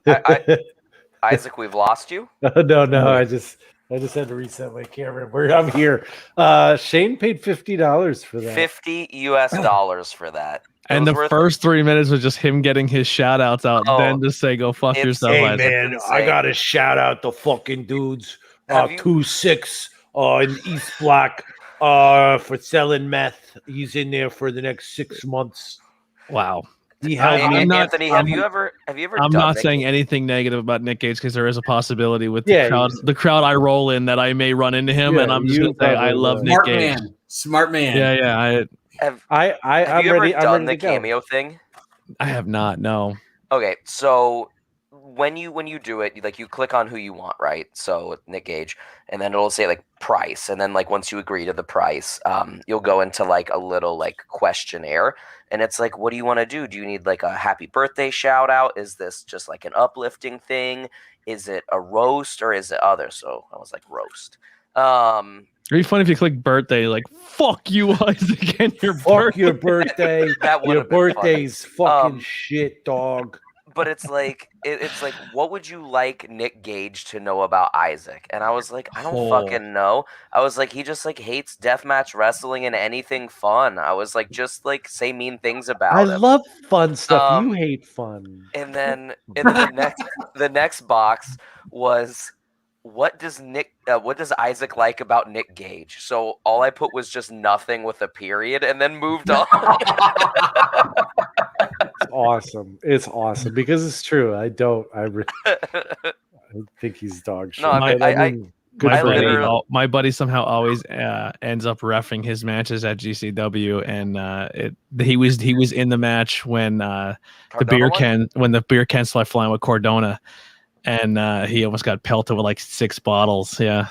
Isaac, we've lost you. No. I just had to reset my camera. I'm here. Shane paid $50 for that. $50 for that. And the first 3 minutes was just him getting his shout outs out. Then to say, go fuck yourself. Hey, man, I got to shout out the fucking dudes. 2-6 in East Block for selling meth. He's in there for the next 6 months. Wow. Anthony, have you ever? I'm not saying anything negative about Nick Gage because there is a possibility with the crowd I roll in that I may run into him, and I'm just gonna say I love Nick Gage. Smart man. Yeah. Have you ever done the cameo thing? I have not. No. Okay, so when you do it, you click on who you want, right? So Nick Gage, and then it'll say price, and then once you agree to the price, you'll go into a little questionnaire, and it's what do you want to do? Do you need a happy birthday shout out? Is this just an uplifting thing? Is it a roast or is it other? So I was roast. It'd be funny if you click birthday, fuck you, Isaac, and your fuck your birthday. Your birthday's fucking shit, dog. But it's what would you like Nick Gage to know about Isaac? And I was I don't fucking know. I was he just hates deathmatch wrestling and anything fun. I was just say mean things about him. I love fun stuff. You hate fun. And then the next box was what does Isaac like about Nick Gage? So all I put was just nothing with a period and then moved on. It's awesome because it's true. I think he's dog shit. No, my buddy somehow always ends up reffing his matches at GCW, and he was in the match when the beer can started flying with Cordona, and he almost got pelted with 6 bottles. Yeah,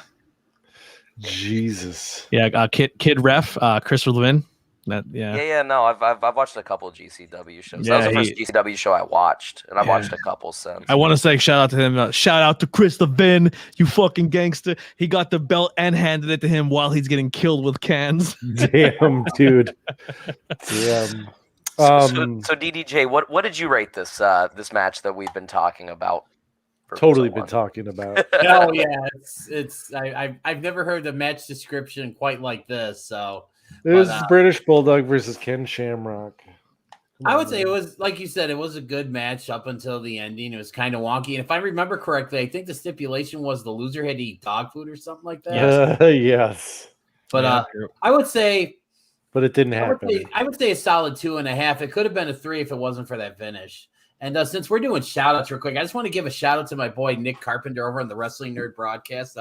Jesus. Yeah, kid ref Chris Levin. No, I've watched a couple of GCW shows. That was the first GCW show I watched, and I've watched a couple since. I want to say shout out to him. Shout out to Chris Levin, you fucking gangster. He got the belt and handed it to him while he's getting killed with cans. Damn, dude. Damn. So DDJ, what did you rate this match that we've been talking about? totally been talking about. Oh yeah, I've never heard the match description quite like this. So It was British Bulldog versus Ken Shamrock. I would say it was, like you said, it was a good match up until the ending. It was kind of wonky. And if I remember correctly, I think the stipulation was the loser had to eat dog food or something like that. Yes. But I would say, but it didn't happen. I would say a solid 2.5. It could have been a 3 if it wasn't for that finish. And since we're doing shout outs real quick, I just want to give a shout out to my boy Nick Carpenter over on the Wrestling Nerd broadcast.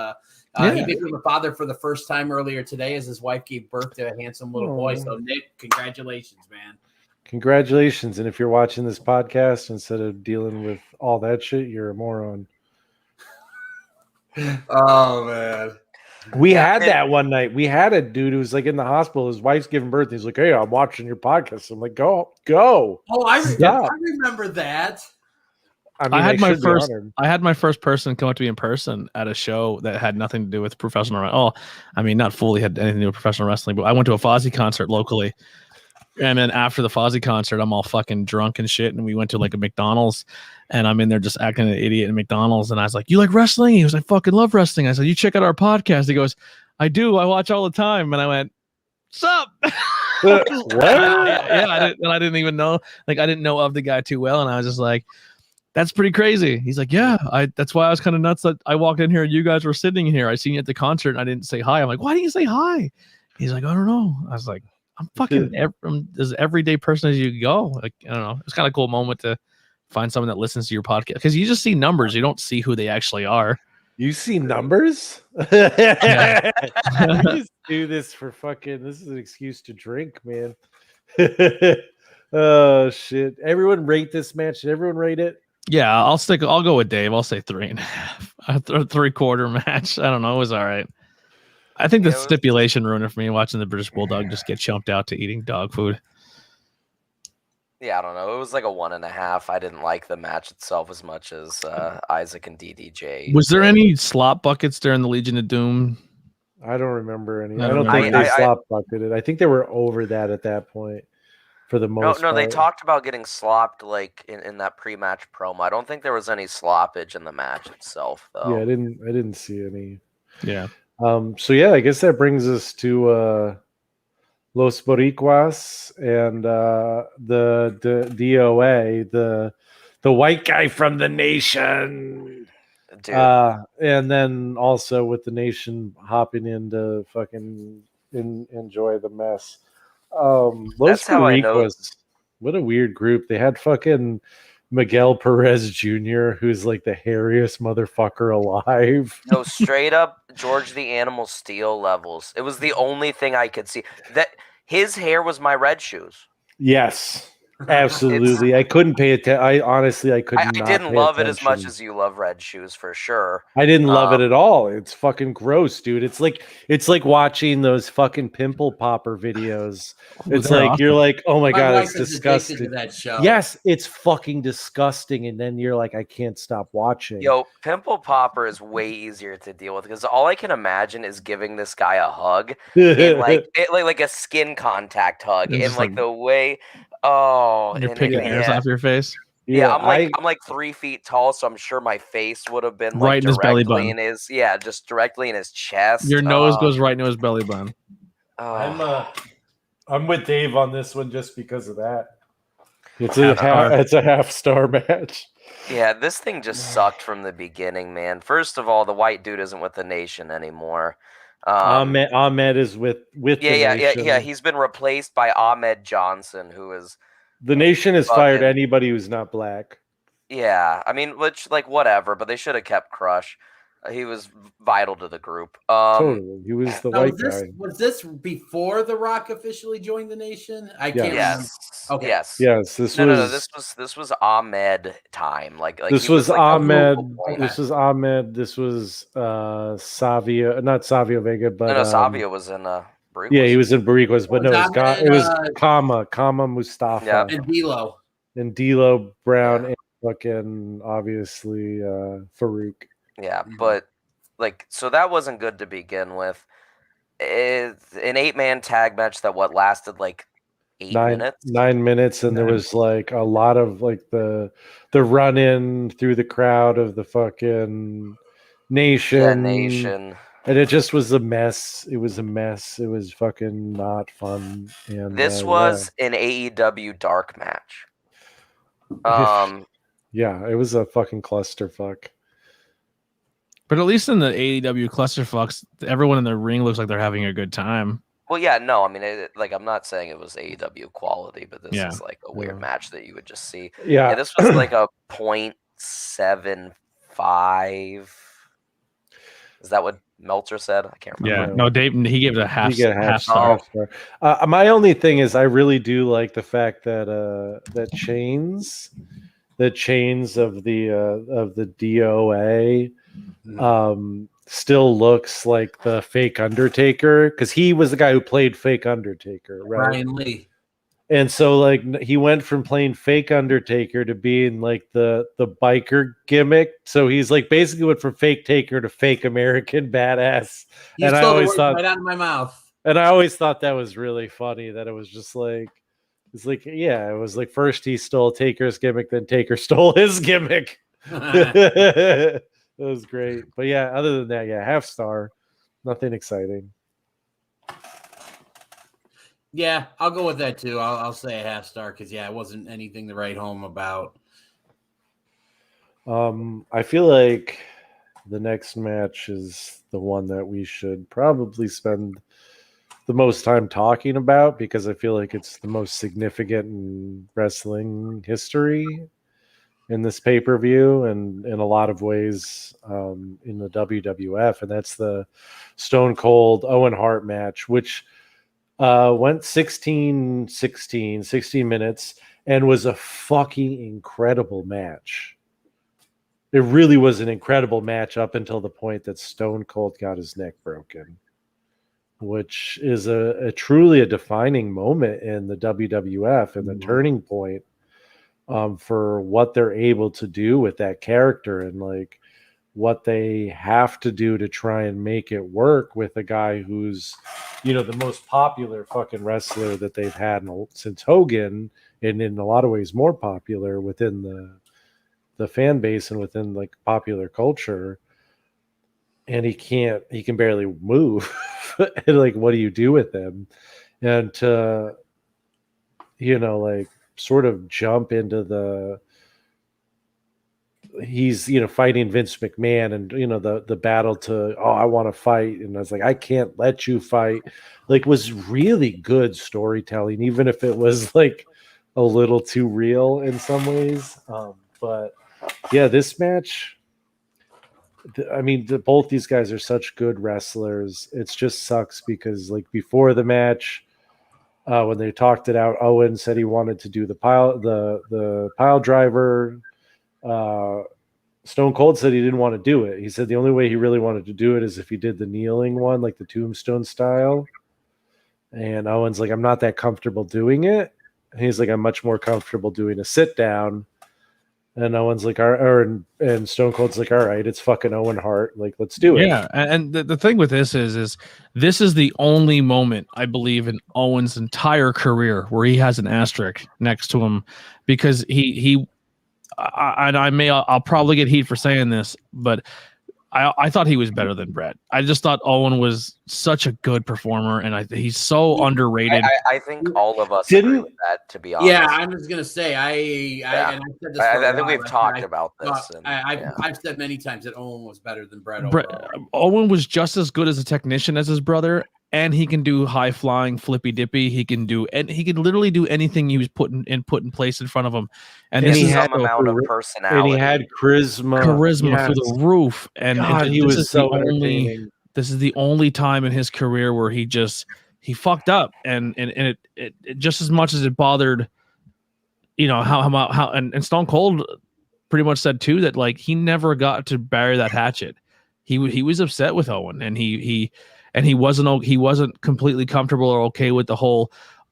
He became a father for the first time earlier today as his wife gave birth to a handsome little boy. So Nick, congratulations, man. Congratulations. And if you're watching this podcast, instead of dealing with all that shit, you're a moron. Oh, man. We had that one night. We had a dude who was like in the hospital. His wife's giving birth. He's like, hey, I'm watching your podcast. I'm like, go. Oh, I remember that. I had my first person come up to me in person at a show that had nothing to do with professional wrestling. Oh, I mean, not fully had anything to do with professional wrestling, but I went to a Fozzy concert locally. And then after the Fozzy concert, I'm all fucking drunk and shit. And we went to like a McDonald's and I'm in there just acting an idiot in McDonald's. And I was like, you like wrestling? He was like, fucking love wrestling. I said, you check out our podcast. He goes, I do. I watch all the time. And I went, sup? What? I didn't even know. Like, I didn't know of the guy too well. And I was just like, that's pretty crazy. He's like, yeah, that's why I was kind of nuts that I walked in here and you guys were sitting here. I seen you at the concert and I didn't say hi. I'm like, why didn't you say hi? He's like, I don't know. I was like, I'm fucking as everyday person as you go. Like, I don't know. It's kind of a cool moment to find someone that listens to your podcast because you just see numbers. You don't see who they actually are. You see numbers? We just do this for fucking. This is an excuse to drink, man. Oh shit! Everyone rate this match. Did everyone rate it? Yeah, I'll go with Dave. I'll say 3.5. A 3/4 match. I don't know. It was all right. I think the stipulation ruined it for me watching the British Bulldog just get chumped out to eating dog food. Yeah, I don't know. It was like a 1.5. I didn't like the match itself as much as Isaac and DDJ. Was there any slop buckets during the Legion of Doom? I don't remember any. I don't think they slop bucketed. I think they were over that at that point for the most part. They talked about getting slopped like in that pre-match promo. I don't think there was any sloppage in the match itself, though. Yeah, I didn't see any. Yeah. So yeah, I guess that brings us to Los Boricuas and the DOA, the white guy from the nation. Dude. And then also with the nation hopping in to fucking enjoy the mess. Los Boricuas, what a weird group. They had fucking Miguel Perez Jr., who's like the hairiest motherfucker alive. No, straight up George the Animal Steel levels. It was the only thing I could see. That his hair was my red shoes. Yes, absolutely. I couldn't pay attention. I didn't love it as much as you love red shoes, for sure. I didn't love it at all. It's fucking gross, dude. It's like watching those fucking pimple popper videos. It's like awesome. You're like, oh my god, it's disgusting. To that show. Yes, it's fucking disgusting, and then you're like, I can't stop watching. Yo, pimple popper is way easier to deal with because all I can imagine is giving this guy a hug, and like a skin contact hug, and like the way. Oh, you're picking hairs off your face. Yeah, I'm like 3 feet tall, so I'm sure my face would have been right in his belly button. Just directly in his chest. Your nose goes right into his belly button. I'm with Dave on this one just because of that. It's a half-star match. Yeah, this thing just sucked from the beginning, man. First of all, the white dude isn't with the nation anymore. Ahmed is with the nation. Yeah. He's been replaced by Ahmed Johnson, who is the nation has fired anybody who's not black. Yeah, I mean, whatever, but they should have kept Crush. He was vital to the group. Totally, he was the white guy. Was this before The Rock officially joined the nation? I can't remember. Okay. Yes. This was Ahmed time. This was Ahmed. This was Ahmed. This was Savio, not Savio Vega, but Savio was in Boricuas. Yeah, he was in Boricuas, but it was Kama Mustafa, and D'Lo Brown, and fucking obviously Farouk. Yeah, but so that wasn't good to begin with. It's an 8-man tag match that lasted minutes. 9 minutes, and there was like a lot of like the run in through the crowd of the fucking nation. Yeah, nation. And it just was a mess. It was a mess. It was fucking not fun. And This was an AEW dark match. Yeah, it was a fucking clusterfuck. But at least in the AEW clusterfucks, everyone in the ring looks like they're having a good time. Well, yeah, no, I mean, like, I'm not saying it was AEW quality, but this Yeah. is like a weird match that you would just see. Yeah, this was like a 0.75. Is that what Meltzer said? I can't remember. Yeah, no, Dave, he gave it a half star. Half star. My only thing is, I really do like the fact that the chains of the DOA still looks like the fake Undertaker, because he was the guy who played fake Undertaker, right? Ryan Lee. And so like he went from playing fake Undertaker to being like the biker gimmick. So he's like basically went from fake Taker to fake American badass. You and I stole the always words thought right out of my mouth. And I always thought that was really funny, that it was just like, it's like, yeah, it was like first he stole Taker's gimmick, then Taker stole his gimmick. It was great. But yeah, other than that, yeah, half star. Nothing exciting. Yeah, I'll go with that too. I'll say a half star because yeah, it wasn't anything to write home about. I feel like the next match is the one that we should probably spend the most time talking about, because I feel like it's the most significant in wrestling history in this pay-per-view, and in a lot of ways in the WWF, and that's the Stone Cold Owen Hart match, which went 16 minutes and was a fucking incredible match. It really was an incredible match up until the point that Stone Cold got his neck broken, which is a truly a defining moment in the WWF and the turning point for what they're able to do with that character, and like what they have to do to try and make it work with a guy who's, you know, the most popular fucking wrestler that they've had since Hogan, and in a lot of ways more popular within the fan base and within like popular culture. And he can barely move. And like, what do you do with him? And to, you know, like sort of jump into he's, you know, fighting Vince McMahon, and, you know, the battle to, I want to fight. And I was like, I can't let you fight. Like, was really good storytelling, even if it was like a little too real in some ways. But yeah, this match, I mean, both these guys are such good wrestlers. It just sucks because like before the match, when they talked it out, Owen said he wanted to do the pile driver. Stone Cold said he didn't want to do it. He said the only way he really wanted to do it is if he did the kneeling one, like the tombstone style. And Owen's like, I'm not that comfortable doing it. And he's like, I'm much more comfortable doing a sit down. And Owen's like, and Stone Cold's like, all right, it's fucking Owen Hart. Like, let's do it. Yeah, and the thing with this is this is the only moment, I believe, in Owen's entire career where he has an asterisk next to him, because I'll probably get heat for saying this, but I thought he was better than Brett. I just thought Owen was such a good performer, and he's so underrated. I think all of us agree with that, to be honest. Yeah, I'm just gonna say I said this. I think we've talked about this. I've said many times that Owen was better than Brett. Owen was just as good as a technician as his brother, and he can do high flying flippy dippy. He can literally do anything he was put in place in front of him. And he had some amount of personality. And he had charisma through the roof. And God, he was so entertaining. This is the only time in his career where he fucked up, and it just as much as it bothered, you know, how and Stone Cold pretty much said too that like he never got to bury that hatchet. He was upset with Owen, and he wasn't completely comfortable or okay with the whole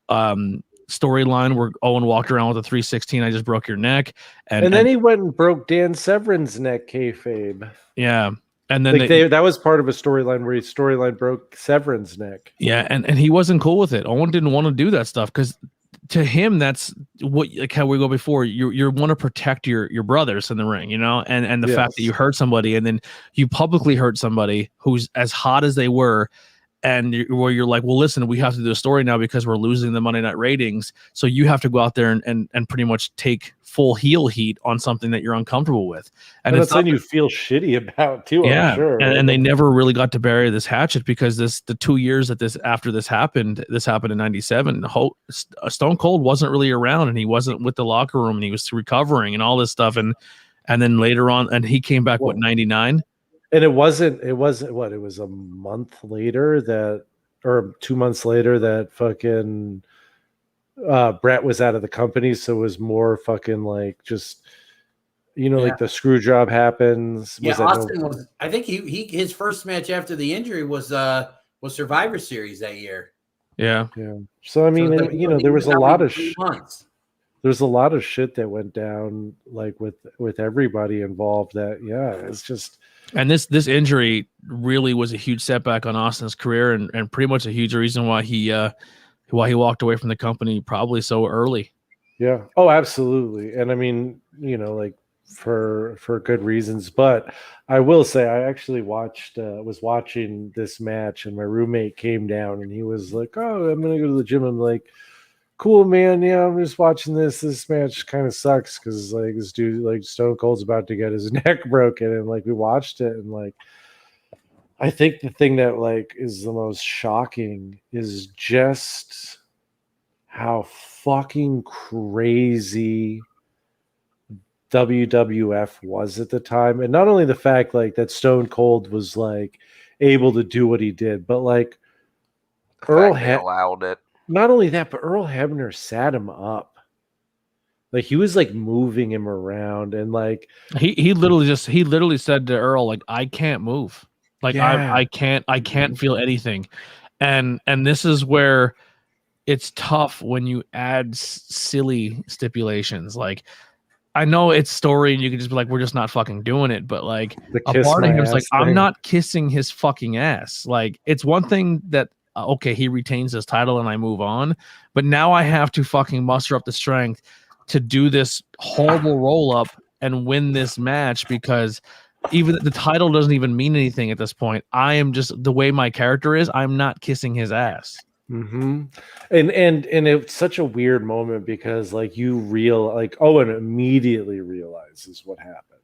storyline where Owen walked around with a 316. I just broke your neck, and then he went and broke Dan Severn's neck, kayfabe. Yeah. And then like that was part of a storyline where his storyline broke Severn's neck. Yeah, and he wasn't cool with it. Owen didn't want to do that stuff because to him, that's what, like how we go before. You want to protect your brothers in the ring, and the fact that you hurt somebody, and then you publicly hurt somebody who's as hot as they were, and where you're like, well, listen, we have to do a story now because we're losing the Monday night ratings. So you have to go out there and pretty much take full heel heat on something that you're uncomfortable with. And that's something you feel shitty about too, yeah, I'm sure. And they never really got to bury this hatchet because the 2 years after this happened in 97, Stone Cold wasn't really around, and he wasn't with the locker room, and he was recovering and all this stuff. And then later on, and he came back, 99? And it wasn't what, it was a month later or 2 months later that fucking Brett was out of the company. So it was more fucking like just, like the screw job happens. Austin I think his first match after the injury was Survivor Series that year. Yeah. Yeah. So, I mean, there was a lot of there's a lot of shit that went down, like with everybody involved that, it's just. And this injury really was a huge setback on Austin's career, and pretty much a huge reason why he walked away from the company probably so early. Yeah. Oh, absolutely. And I mean, like for good reasons. But I will say, I actually was watching this match, and my roommate came down, and he was like, "Oh, I'm gonna go to the gym." I'm like, "Cool, man. Yeah, I'm just watching this. This match kind of sucks because like this dude, like Stone Cold's about to get his neck broken," and like we watched it, and like I think the thing that like is the most shocking is just how fucking crazy WWF was at the time, and not only the fact like that Stone Cold was like able to do what he did, but like Earl allowed it. Not only that, but Earl Hebner sat him up. Like he was like moving him around, and like he literally said to Earl, like, I can't move. Like I can't feel anything. And this is where it's tough when you add silly stipulations. Like, I know it's story and you can just be like, we're just not fucking doing it. But like a part of him's like, I'm not kissing his fucking ass. Like, it's one thing that, okay, he retains his title and I move on, but now I have to fucking muster up the strength to do this horrible roll up and win this match, because even the title doesn't even mean anything at this point. I am just, the way my character is, I'm not kissing his ass. Mm-hmm. And it's such a weird moment because like Owen immediately realizes what happened.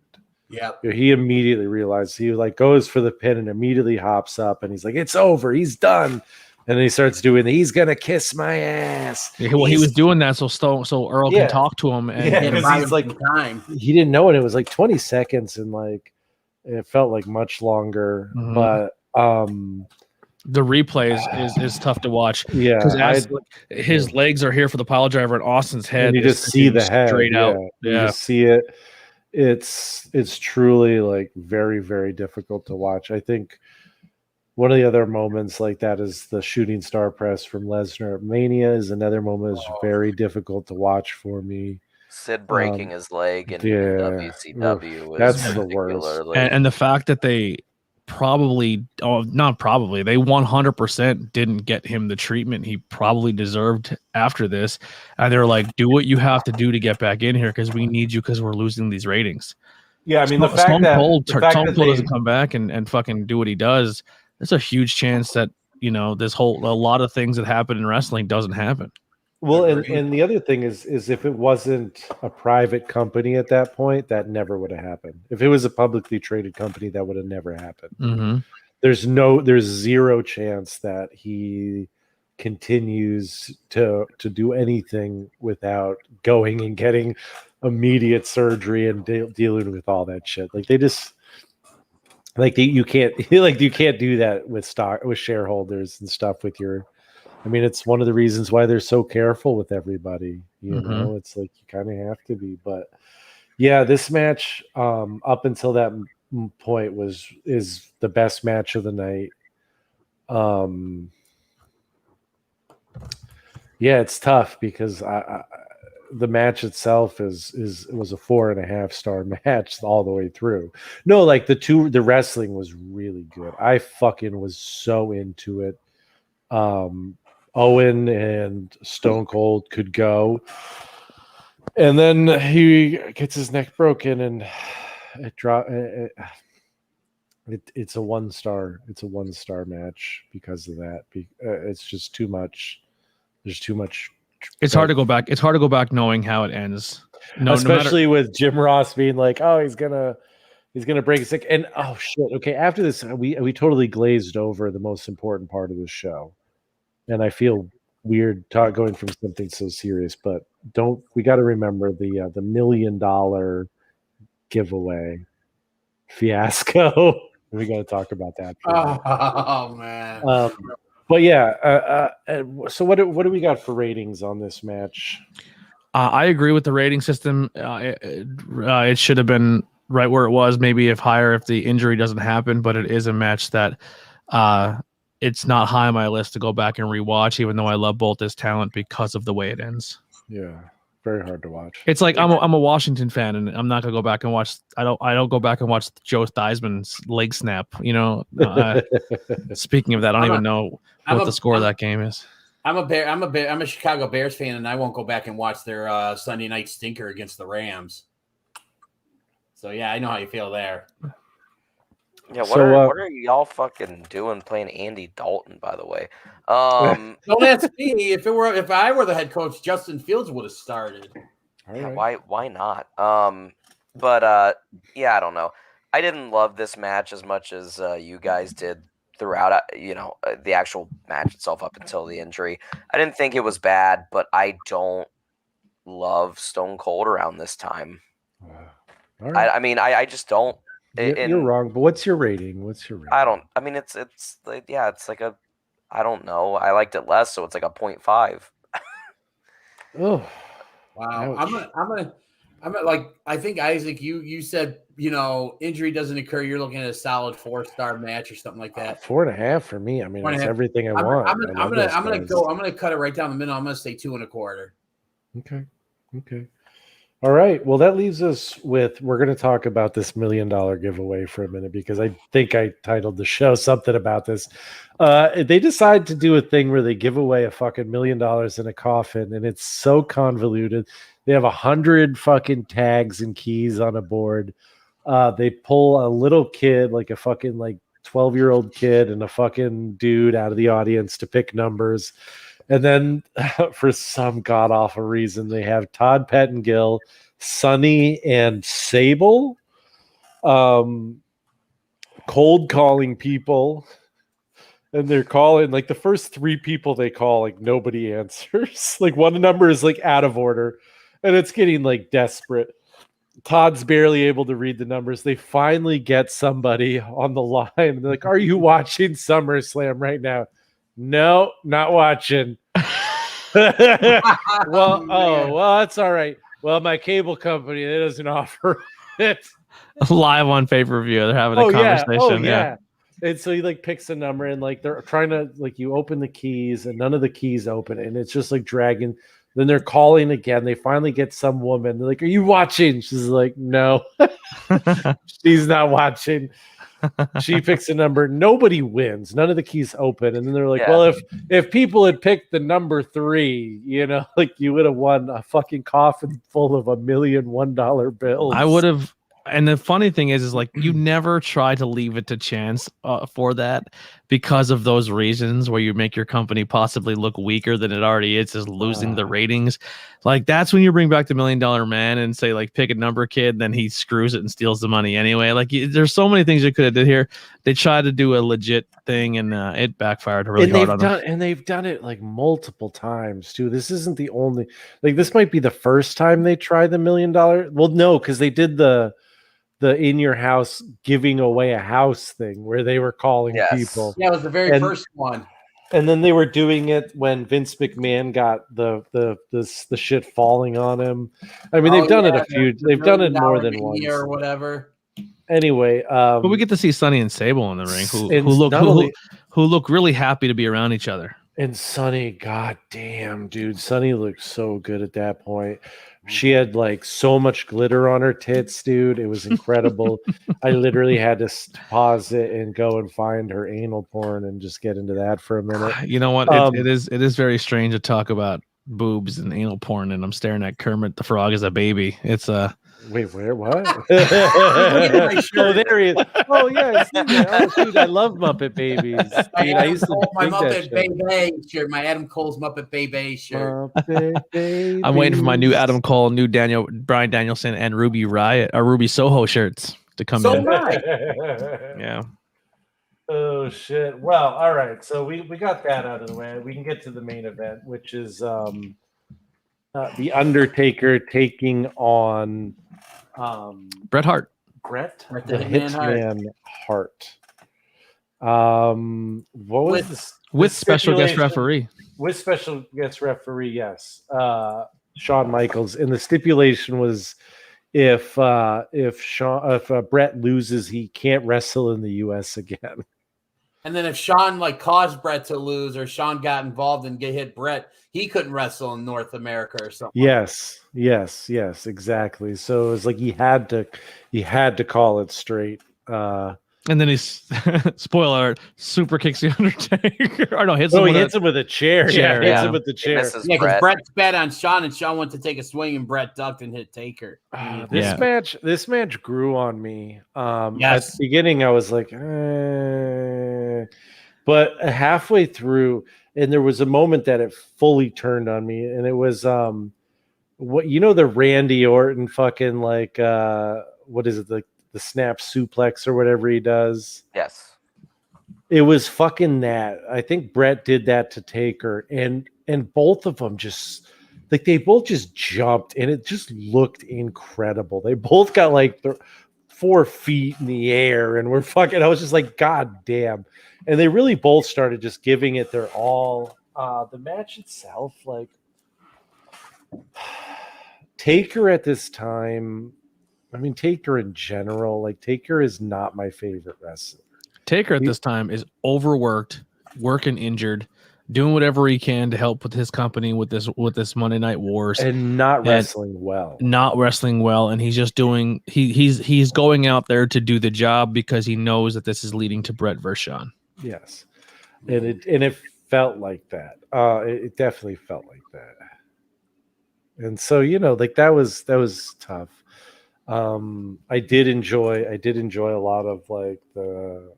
Yeah, he immediately realized. He like goes for the pin and immediately hops up, and he's like, "It's over. He's done." And then he starts doing he's gonna kiss my ass. Yeah, well, he was doing that so Earl can talk to him, and he's like, time. He didn't know it. It was like 20 seconds, and like it felt like much longer. Mm-hmm. But the replay is tough to watch. Yeah, because his legs are here for the pile driver, and Austin's head. And you just see the head straight out. Yeah, you just see it. It's truly like very, very difficult to watch. I think one of the other moments like that is the shooting star press from Lesnar at Mania is another moment that's very difficult to watch for me. Sid breaking his leg in WCW was that's the worst. And the fact that they they 100% didn't get him the treatment he probably deserved after this. And they're like, do what you have to do to get back in here because we need you because we're losing these ratings. Yeah, I mean, Stone Cold doesn't come back and fucking do what he does, there's a huge chance that, a lot of things that happen in wrestling doesn't happen. Well, and the other thing is if it wasn't a private company at that point, that never would have happened. If it was a publicly traded company, that would have never happened. Mm-hmm. There's zero chance that he continues to do anything without going and getting immediate surgery and dealing with all that shit. Like they just you can't do that with shareholders and stuff with your. I mean, it's one of the reasons why they're so careful with everybody. Mm-hmm. It's like you kind of have to be. But yeah, this match up until that point is the best match of the night. Yeah, it's tough because the match itself was a 4.5 star match all the way through. No, like the wrestling was really good. I fucking was so into it. Owen and Stone Cold could go. And then he gets his neck broken, and it's a 1-star. It's a 1-star match because of that. It's just too much. There's too much. It's hard to go back. It's hard to go back knowing how it ends. Especially with Jim Ross being like, "Oh, he's gonna break his neck." And oh shit. Okay, after this, we totally glazed over the most important part of the show, and I feel weird going from something so serious. But we got to remember the $1 million giveaway fiasco. We got to talk about that. Oh man. But yeah, so what do we got for ratings on this match? I agree with the rating system. It should have been right where it was, maybe if higher if the injury doesn't happen, but it is a match that it's not high on my list to go back and rewatch, even though I love both this talent because of the way it ends. Yeah, very hard to watch. It's like I'm a Washington fan, and I'm not gonna go back and watch. I don't go back and watch Joe Theismann's leg snap. Speaking of that, I don't even know what the score of that game is. I'm a Chicago Bears fan, and I won't go back and watch their Sunday night stinker against the Rams. So yeah, I know how you feel there. Yeah, what are y'all fucking doing playing Andy Dalton, by the way? Don't ask me. If I were the head coach, Justin Fields would have started. Yeah, why not? But yeah, I don't know. I didn't love this match as much as you guys did throughout, the actual match itself up until the injury. I didn't think it was bad, but I don't love Stone Cold around this time. All right. I just don't. You're wrong, but what's your rating? I don't. I mean, it's like I don't know. I liked it less, so it's like a 0.5. Oh, wow. I'm like, I think Isaac, you said, injury doesn't occur. You're looking at a solid 4-star match or something like that. 4.5 for me. I mean, it's everything I want. I'm gonna cut it right down the middle. I'm gonna say 2.25. Okay. All right. Well, that leaves us with, we're going to talk about this $1 million giveaway for a minute, because I think I titled the show something about this. They decide to do a thing where they give away a fucking $1 million in a coffin, and it's so convoluted. They have 100 fucking tags and keys on a board. They pull a little kid, like a fucking 12-year-old kid, and a fucking dude out of the audience to pick numbers. And then for some god-awful reason, they have Todd Pettingil, Sunny, and Sable cold calling people. And they're calling, the first 3 people they call, nobody answers. One number is, out of order. And it's getting, desperate. Todd's barely able to read the numbers. They finally get somebody on the line. And they're like, "Are you watching SummerSlam right now?" "No, not watching." Well, that's all right. Well, my cable company, it doesn't offer it. Live on pay-per-view. They're having a conversation. Yeah. And so he picks a number, and they're trying to you open the keys, and none of the keys open, and it's just dragging. Then they're calling again. They finally get some woman. They're like, "Are you watching?" She's like, "No." She's not watching. She picks a number. Nobody wins. None of the keys open. And then they're like, "Well, if people had picked the number 3, you would have won a fucking coffin full of $1 million $1 bills." I would have. And the funny thing is you never try to leave it to chance for that, because of those reasons where you make your company possibly look weaker than it already is, losing the ratings. That's when you bring back the $1 million man and say, pick a number, kid. Then he screws it and steals the money anyway. There's so many things you could have did here. They tried to do a legit thing, and it backfired really hard on them. And they've done it multiple times too. This isn't the only. This might be the first time they tried the $1 million. Well, no, because they did the in your house giving away a house thing where they were calling people. Yeah, it was the very first one. And then they were doing it when Vince McMahon got the shit falling on him. I mean, they've done it a few. They've done it more than once or whatever. Anyway, but we get to see Sunny and Sable in the ring, who look really happy to be around each other. And Sunny, goddamn, dude, Sunny looks so good at that point. She had like so much glitter on her tits, dude. It was incredible. I literally had to pause it and go and find her anal porn and just get into that for a minute. You know what? It is very strange to talk about boobs and anal porn, and I'm staring at Kermit the Frog as a baby. It's Wait, where? What? Oh, there he is. Oh, yeah. I've seen that. Oh, dude, I love Muppet Babies. Dude, I used to my dig that Muppet shit. Baby shirt, my Adam Cole's Muppet Baby shirt. Muppet I'm waiting for my new Babies. Adam Cole, new Brian Danielson, and Ruby Riot or Ruby Soho shirts to come So in. nice. Yeah. Oh shit. Well, all right. So we got that out of the way. We can get to the main event, which is the Undertaker taking on Bret Hart. Brett Bret the the Hitman Hart. What was this? With the special guest stipulation- referee. With special guest referee, yes. Shawn Michaels. And the stipulation was if Brett loses, he can't wrestle in the US again. And then if Shawn like caused Brett to lose, or Shawn got involved and hit Brett, he couldn't wrestle in North America or something. Yes, exactly. So it was like he had to call it straight. And then he's spoiler alert, super kicks the Undertaker. Or no, hits him he with hits him with a chair. chair, Hits yeah. him with the chair. misses Yeah, because Brett. Brett spat on Shawn, and Shawn went to take a swing, and Brett ducked and hit Taker. This match grew on me. At Yes. the beginning, I was like, but halfway through, and there was a moment that it fully turned on me, and it was the Randy Orton fucking like what is it, the snap suplex or whatever he does. Yes. It was fucking that. I think Brett did that to Taker, and both of them just like they both just jumped, and it just looked incredible. They both got like 4 feet in the air, and we're fucking. I was just like, God damn! And they really both started just giving it their all. The match itself, like Taker at this time. I mean, Taker in general, like Taker is not my favorite wrestler. Taker at this time is overworked, working injured, doing whatever he can to help with his company with this Monday Night Wars, and not wrestling well. And he's just doing he's going out there to do the job because he knows that this is leading to Brett versus Shawn. Yes, and it felt like that. It definitely felt like that. And so like that was tough. I did enjoy a lot of like the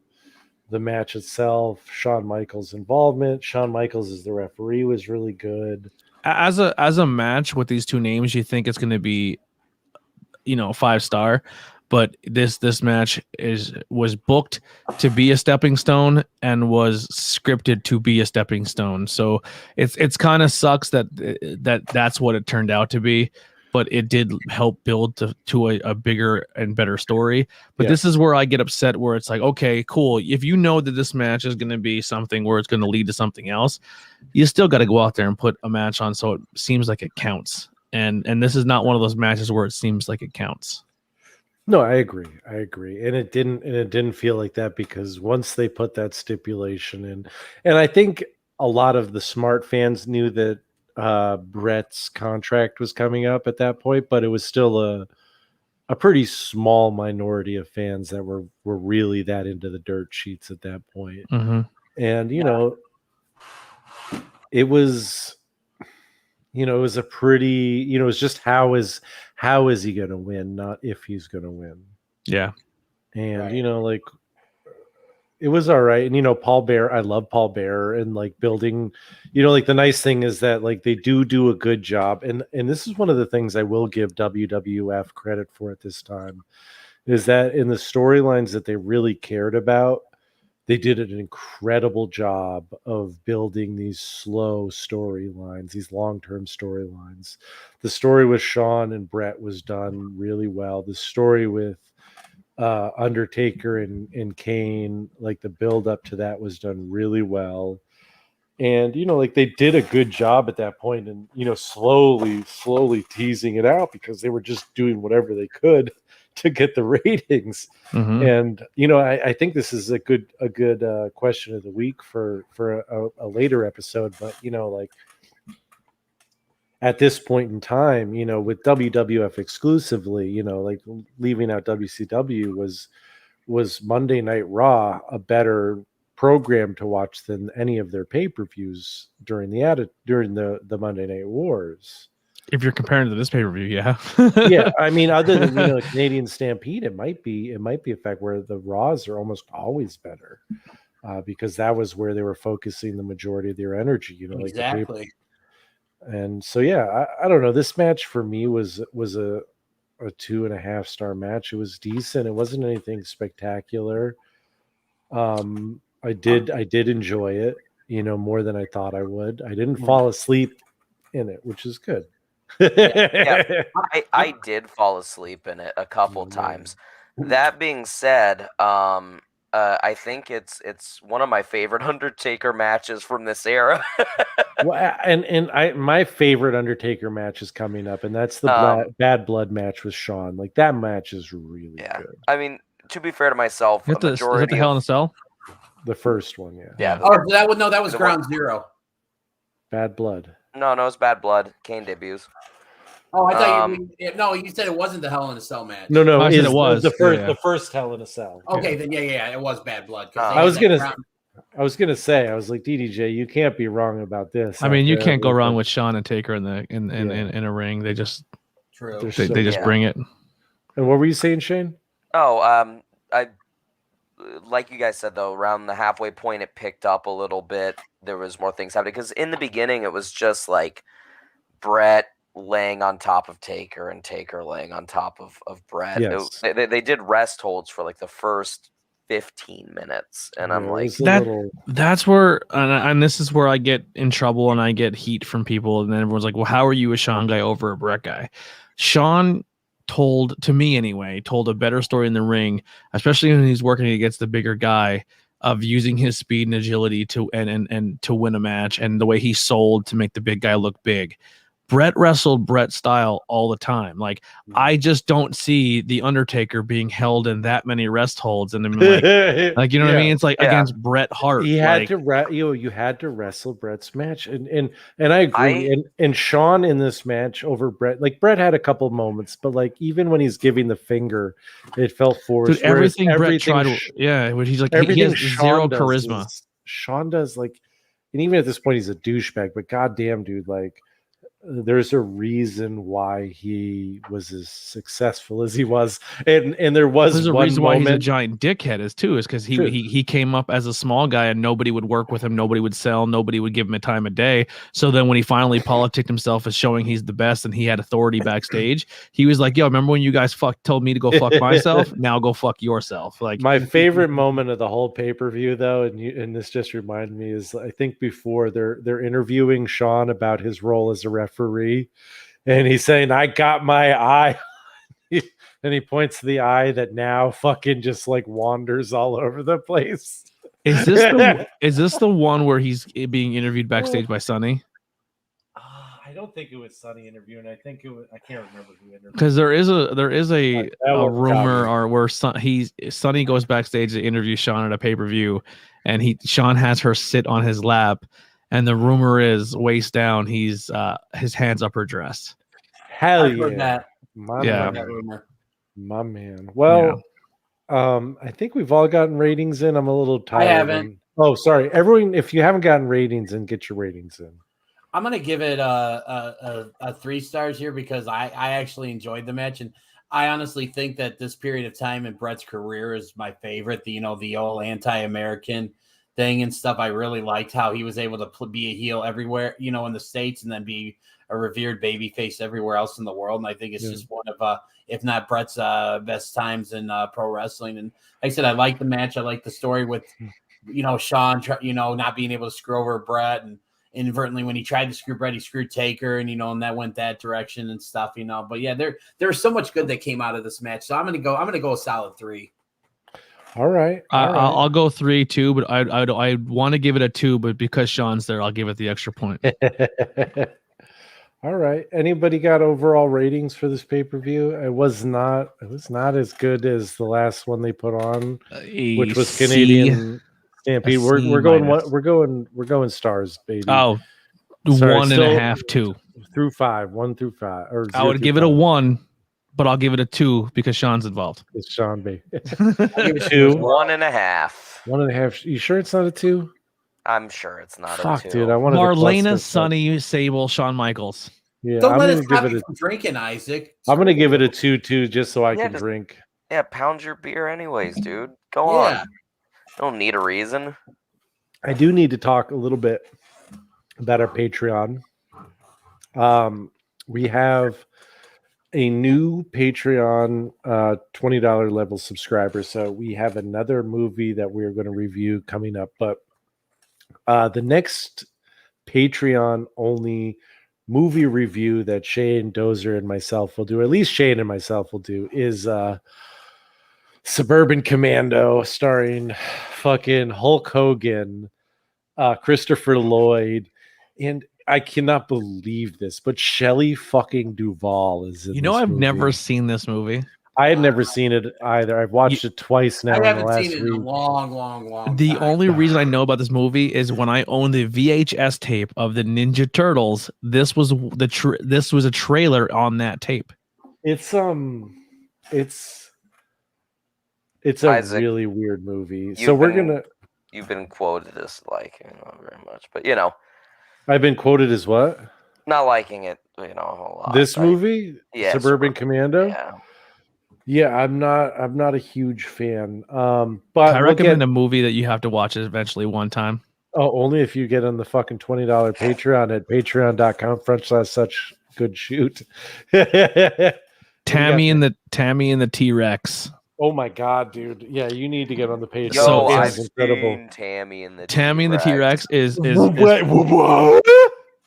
match itself. Shawn Michaels' involvement. Shawn Michaels as the referee was really good. As a match with these two names, you think it's going to be 5-star, but this match was booked to be a stepping stone and was scripted to be a stepping stone. So it's kind of sucks that's what it turned out to be. But it did help build to a bigger and better story. But This is where I get upset, where it's like, okay, cool. If you know that this match is going to be something where it's going to lead to something else, you still got to go out there and put a match on so it seems like it counts. And this is not one of those matches where it seems like it counts. No, I agree. And it didn't feel like that, because once they put that stipulation in, and I think a lot of the smart fans knew that Brett's contract was coming up at that point, but it was still a pretty small minority of fans that were really that into the dirt sheets at that point. Mm-hmm. And it was a pretty, it was just how is he going to win, not if he's going to win. Yeah. And like it was all right. And Paul Bearer, I love Paul Bearer, and like building, like the nice thing is that like they do a good job. And this is one of the things I will give WWF credit for at this time, is that in the storylines that they really cared about, they did an incredible job of building these slow storylines, these long-term storylines. The story with Shawn and Brett was done really well. The story with Undertaker and Kane, like the build up to that was done really well. And like they did a good job at that point, and slowly teasing it out, because they were just doing whatever they could to get the ratings. Mm-hmm. And I think this is a good question of the week for a later episode. But like at this point in time, with WWF exclusively, like leaving out WCW was Monday Night Raw a better program to watch than any of their pay-per-views during the Monday Night Wars. If you're comparing to this pay-per-view, yeah. Yeah, I mean, other than Canadian Stampede, it might be a fact where the Raws are almost always better, because that was where they were focusing the majority of their energy. Exactly. And so, yeah, I don't know. This match for me was a 2.5 star match. It was decent. It wasn't anything spectacular. I did enjoy it, more than I thought I would. I didn't fall asleep in it, which is good. Yeah. I did fall asleep in it a couple times. That being said, I think it's one of my favorite Undertaker matches from this era. Well, and my favorite Undertaker match is coming up, and that's the Bad Blood match with Shawn. Like, that match is really good. I mean, to be fair to myself, is that the Hell in a Cell? The first one, yeah. Yeah. Oh, that was Ground Zero. Bad Blood. No, it's Bad Blood. Kane debuts. Oh, I thought you said it wasn't the Hell in a Cell match. No, it was the first Hell in a Cell. Okay, then it was Bad Blood. I was gonna say, I was like, DDJ, you can't be wrong about this. I mean, you can't go wrong with Shawn and Taker in a ring. They just they just bring it. And what were you saying, Shane? Oh, I like you guys said, though, around the halfway point, it picked up a little bit. There was more things happening, because in the beginning, it was just like Brett laying on top of Taker and Taker laying on top of Brett. Yes. They did rest holds for like the first 15 minutes, and I'm like, that's where, and this is where I get in trouble and I get heat from people, and then everyone's like, well, how are you a Shawn guy over a Brett guy? Shawn told a better story in the ring, especially when he's working against the bigger guy, of using his speed and agility to win a match, and the way he sold to make the big guy look big. Brett wrestled Brett style all the time. Like, I just don't see the Undertaker being held in that many rest holds, and I mean, like you know what I mean? It's like against Bret Hart. He had you had to wrestle Brett's match, and I agree. And Shawn in this match over Brett, like, Brett had a couple moments, but like, even when he's giving the finger, it felt forced. Dude, everything Brett tried, when he's like, he has zero charisma. Shawn does, like, and even at this point, he's a douchebag. But goddamn, dude, like, there's a reason why he was as successful as he was, and there was there's a one reason moment, why he's a giant dickhead is because he came up as a small guy and nobody would work with him, nobody would sell, nobody would give him a time of day. So then when he finally politicked himself as showing he's the best and he had authority backstage, he was like, yo, remember when you guys told me to go fuck myself? Now go fuck yourself. Like, my favorite moment of the whole pay-per-view, though, and this just reminded me, is I think before they're interviewing Shawn about his role as a referee, and he's saying, I got my eye, and he points to the eye that now fucking just like wanders all over the place. Is this the one where he's being interviewed backstage by Sunny? I don't think it was Sunny interviewing. I think it was, I can't remember who interviewed. Because there is a rumor or where Sunny goes backstage to interview Shawn at a pay-per-view, and Shawn has her sit on his lap. And the rumor is, waist down, he's his hands up her dress. Hell yeah. My man. Well, I think we've all gotten ratings in. I'm a little tired. I haven't. Oh, sorry. Everyone, if you haven't gotten ratings in, get your ratings in. I'm going to give it a 3 stars here, because I actually enjoyed the match. And I honestly think that this period of time in Brett's career is my favorite. The old anti-American thing and stuff. I really liked how he was able to be a heel everywhere, in the States, and then be a revered babyface everywhere else in the world. And I think it's just one of, if not Brett's best times in pro wrestling. And like I said, I like the match. I like the story with, Shawn, not being able to screw over Brett, and inadvertently when he tried to screw Brett, he screwed Taker, and that went that direction and stuff. But yeah, there's so much good that came out of this match. So I'm gonna go a solid 3. All right. I'll go 3 too, but I want to give it a 2, but because Shawn's there, I'll give it the extra point. All right. Anybody got overall ratings for this pay-per-view? It was not as good as the last one they put on, which was Canadian Stampede. We're going stars, baby. Oh, Sorry, 1.5, 2. through 5, 1 through 5, or I would give it a 1, but I'll give it a 2 because Sean's involved. It's Sean B. I'll give it 2, 1.5. 1.5. You sure it's not a 2? I'm sure it's not Fuck, a 2. dude, I wanted to Marlena, cluster, Sonny, Sable, Shawn Michaels. Yeah, Don't I'm let gonna us stop give you it. from drinking, Isaac. I'm gonna give it a 2 too, just so I Yeah, can just- drink. Yeah, pound your beer anyways, dude. Go Yeah. on. Don't need a reason. I do need to talk a little bit about our Patreon. We have a new Patreon $20 level subscriber. So we have another movie that we're going to review coming up. But the next Patreon only movie review that Shane Dozer and myself will do, at least Shane and myself will do, is Suburban Commando, starring fucking Hulk Hogan, Christopher Lloyd, and I cannot believe this, but Shelley fucking Duvall is in this I've movie. never seen this movie. I had never seen it either. I've watched it twice now I in the haven't last seen it in a week. long The time. only reason I know about this movie is when I owned the VHS tape of the Ninja Turtles. This was a trailer on that tape. It's a Isaac, really weird movie. So we're gonna. You've been quoted as liking it very much, but I've been quoted as what? not liking it, a whole lot. This movie, yeah, Suburban Commando. Yeah. Yeah, I'm not a huge fan. But I recommend a movie that you have to watch eventually one time. Oh, only if you get on the fucking $20 Patreon at patreon.com/such good shoot. Tammy and the T-Rex. Oh my god, dude. Yeah, you need to get on the Patreon. So I've incredible. seen Tammy and the T-Rex is What?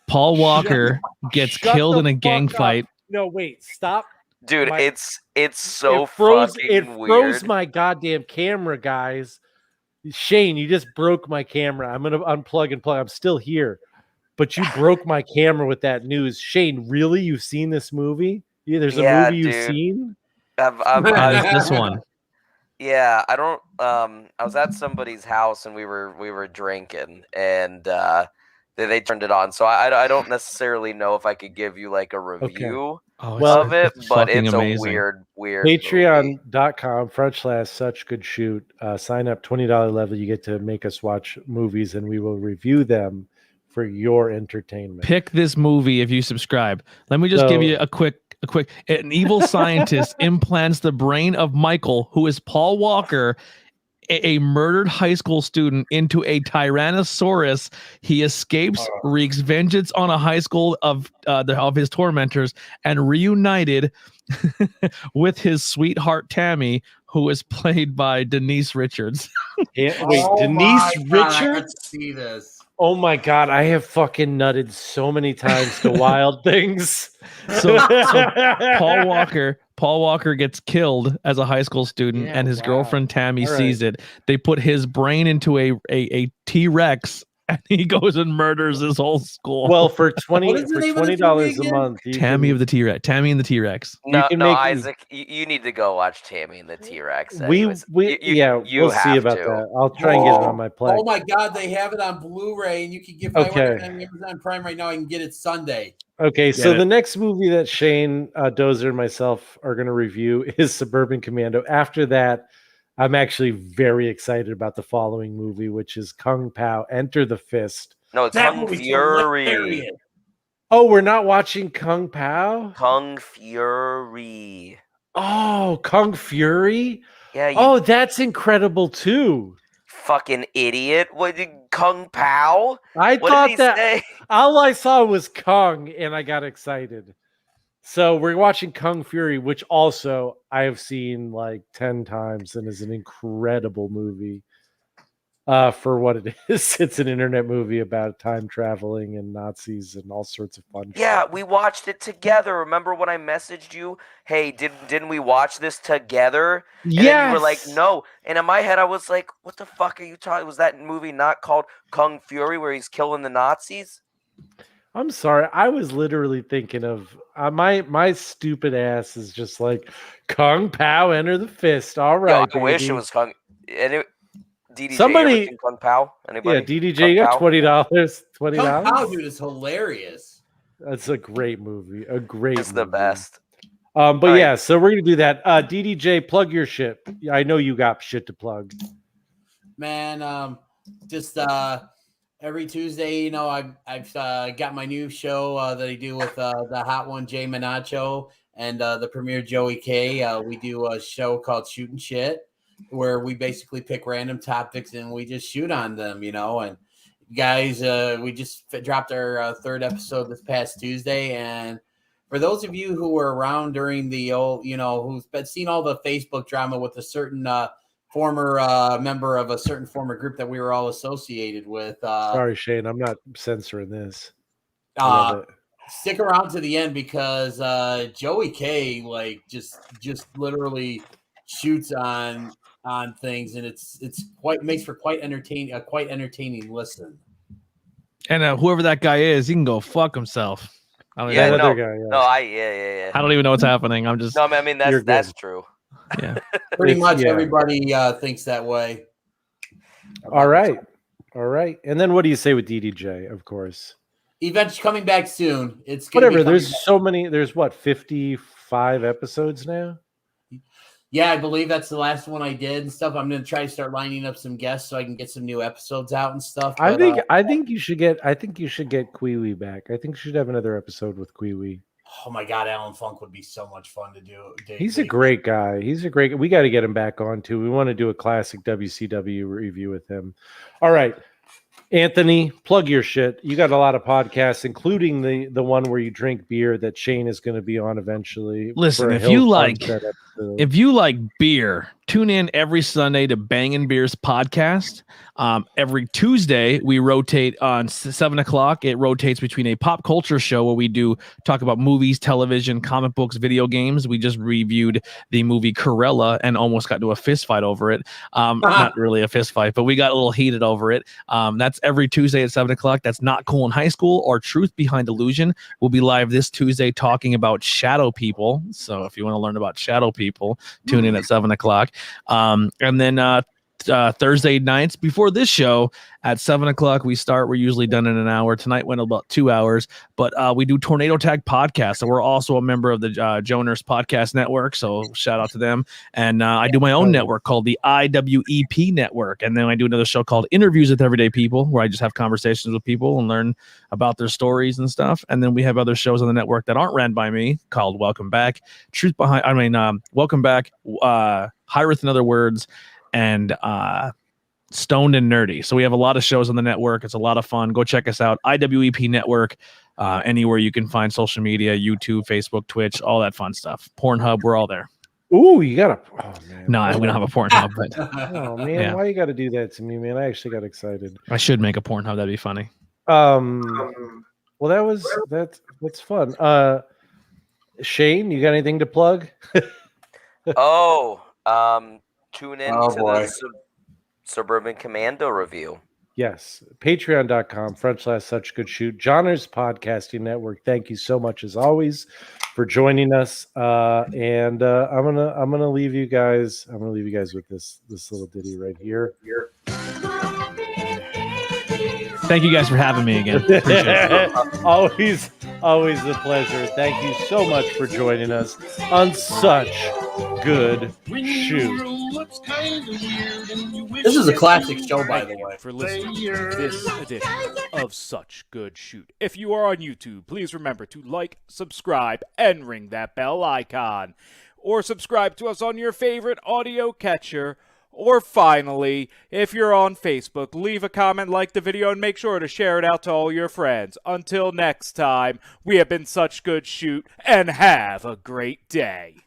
Paul Walker gets killed in a gang fight. No, wait, stop. Dude, My- it's so it froze fucking weird. my goddamn camera, guys. Shane, you just broke my camera. I'm gonna unplug and plug. I'm still here. But you broke my camera with that news. Shane, really? You've seen this movie? Yeah, there's a movie you've dude. seen? That is this one. Yeah, I don't. I was at somebody's house and we were drinking, and they turned it on. So I don't necessarily know if I could give you like a review of it, but it's amazing. a weird movie. Patreon.com/such good shoot. Sign up $20 level. You get to make us watch movies and we will review them for your entertainment. Pick this movie if you subscribe. Let me just give you a quick. An evil scientist implants the brain of Michael, who is Paul Walker, a murdered high school student, into a Tyrannosaurus. He escapes, wreaks vengeance on a high school of his tormentors, and reunited with his sweetheart Tammy, who is played by Denise Richards. Denise I Richards? see this. Oh my god, I have fucking nutted so many times to Wild Things. So Paul Walker gets killed as a high school student, and his girlfriend Tammy sees it. They put his brain into a T-Rex, and he goes and murders his whole school. Well, for $20 movie a month, Tammy and the T-Rex. No, can make- Isaac, you need to go watch Tammy and the T-Rex. we'll see about that. I'll try and get it on my play. Oh my god, they have it on Blu-ray, and you can get it on Amazon Prime right now. I can get it Sunday. Okay, so the next movie that Shane Dozer and myself are going to review is Suburban Commando. After that, I'm actually very excited about the following movie, which is Kung Pao, Enter the Fist. No, it's Kung Fury. Oh, we're not watching Kung Pao? Kung Fury. Oh, Kung Fury? Yeah. That's incredible too. Fucking idiot. What did Kung Pao? I What thought did he that say? all I saw was Kung and I got excited. So we're watching Kung Fury, which also I have seen like 10 times and is an incredible movie for what it is. It's an internet movie about time traveling and Nazis and all sorts of fun Yeah, shit. we watched it together. Remember when I messaged you, hey, didn't we watch this together? And then you were like, no. And in my head, I was like, what the fuck are you talking? Was that movie not called Kung Fury where he's killing the Nazis? I'm sorry. I was literally thinking of my stupid ass is just like Kung Pao, Enter the Fist. All right. I wish it was Kung. DDJ Somebody- ever seen Kung Pao? Anybody? Yeah, DDJ, Kung you got Pao? $20. Kung Pao, $20. dude, is hilarious. That's a great movie. A great. It's the movie. best. But All right. yeah, so we're gonna do that. DDJ, plug your shit. I know you got shit to plug. Man, just every Tuesday, you know, I've got my new show that I do with the hot one Jay Minacho and the premier Joey K. We do a show called Shooting Shit, where we basically pick random topics and we just shoot on them, you know. And guys, we just dropped our third episode this past Tuesday, and for those of you who were around during the old, you know, who's been seen all the Facebook drama with a certain former member of a certain former group that we were all associated with. Sorry, Shane, I'm not censoring this. I love it. Stick around to the end because Joey K like just literally shoots on things, and it's makes for quite entertaining listen. And whoever that guy is, he can go fuck himself. I don't, Yeah, even, That other guy, yeah. No, yeah. I don't even know what's happening. I'm just No, I mean You're that's good. true. yeah. Pretty It's- much yeah. everybody thinks that way. All right. And then what do you say with DDJ? Of course. Events coming back soon. It's gonna be Whatever. coming There's back. so many. There's what 55 episodes now. Yeah, I believe that's the last one I did and stuff. I'm gonna try to start lining up some guests so I can get some new episodes out and stuff. I but, think you should get Kiwi back. I think you should have another episode with Kiwi. oh my god, Alan Funk would be so much fun to do. He's a great guy. We got to get him back on too. We want to do a classic WCW review with him. All right. Anthony, plug your shit. You got a lot of podcasts, including the one where you drink beer that Shane is going to be on eventually. Listen, for a if Hill you like- Sunset episode. If you like beer, tune in every Sunday to Bangin' Beers podcast. Every Tuesday, we rotate on 7 o'clock. It rotates between a pop culture show where we talk about movies, television, comic books, video games. We just reviewed the movie Corella and almost got into a fist fight over it. Not really a fist fight, but we got a little heated over it. That's every Tuesday at 7 o'clock. That's Not Cool in High School or Truth Behind Illusion. We'll be live this Tuesday talking about shadow people. So if you want to learn about shadow people, tune in at 7 o'clock. And then Thursday nights before this show at 7 o'clock we're usually done in an hour. Tonight went about 2 hours, but we do Tornado Tag podcast, so we're also a member of the Joe Nurse Podcast Network, so shout out to them. And I do my own network called the IWEP Network, and then I do another show called Interviews with Everyday People, where I just have conversations with people and learn about their stories and stuff. And then we have other shows on the network that aren't ran by me called Welcome Back, Welcome Back, Hireth and Other Words, and Stoned and Nerdy. So we have a lot of shows on the network. It's a lot of fun. Go check us out. IWEP Network, anywhere you can find social media, YouTube, Facebook, Twitch, all that fun stuff. Pornhub, we're all there. Ooh, you got to. Oh man. No, we don't have a Pornhub, but Oh man, Yeah. why you got to do that to me, man? I actually got excited. I should make a Pornhub. That'd be funny. Well, that's fun. Shane, you got anything to plug? Tune in Oh, to boy. the Suburban Commando review. Yes, patreon.com/such good shoot. Johnner's Podcasting Network. Thank you so much as always for joining us. And I'm gonna leave you guys. I'm gonna leave you guys with this little ditty right here. Thank you guys for having me again. Appreciate it. always a pleasure. Thank you so much for joining us on Such Good Shoot. This is a classic show, by the way. For listening to this edition of Such Good Shoot. If you are on YouTube, please remember to like, subscribe, and ring that bell icon. Or subscribe to us on your favorite audio catcher. Or finally, if you're on Facebook, leave a comment, like the video, and make sure to share it out to all your friends. Until next time, we have been Such Good Shoot, and have a great day.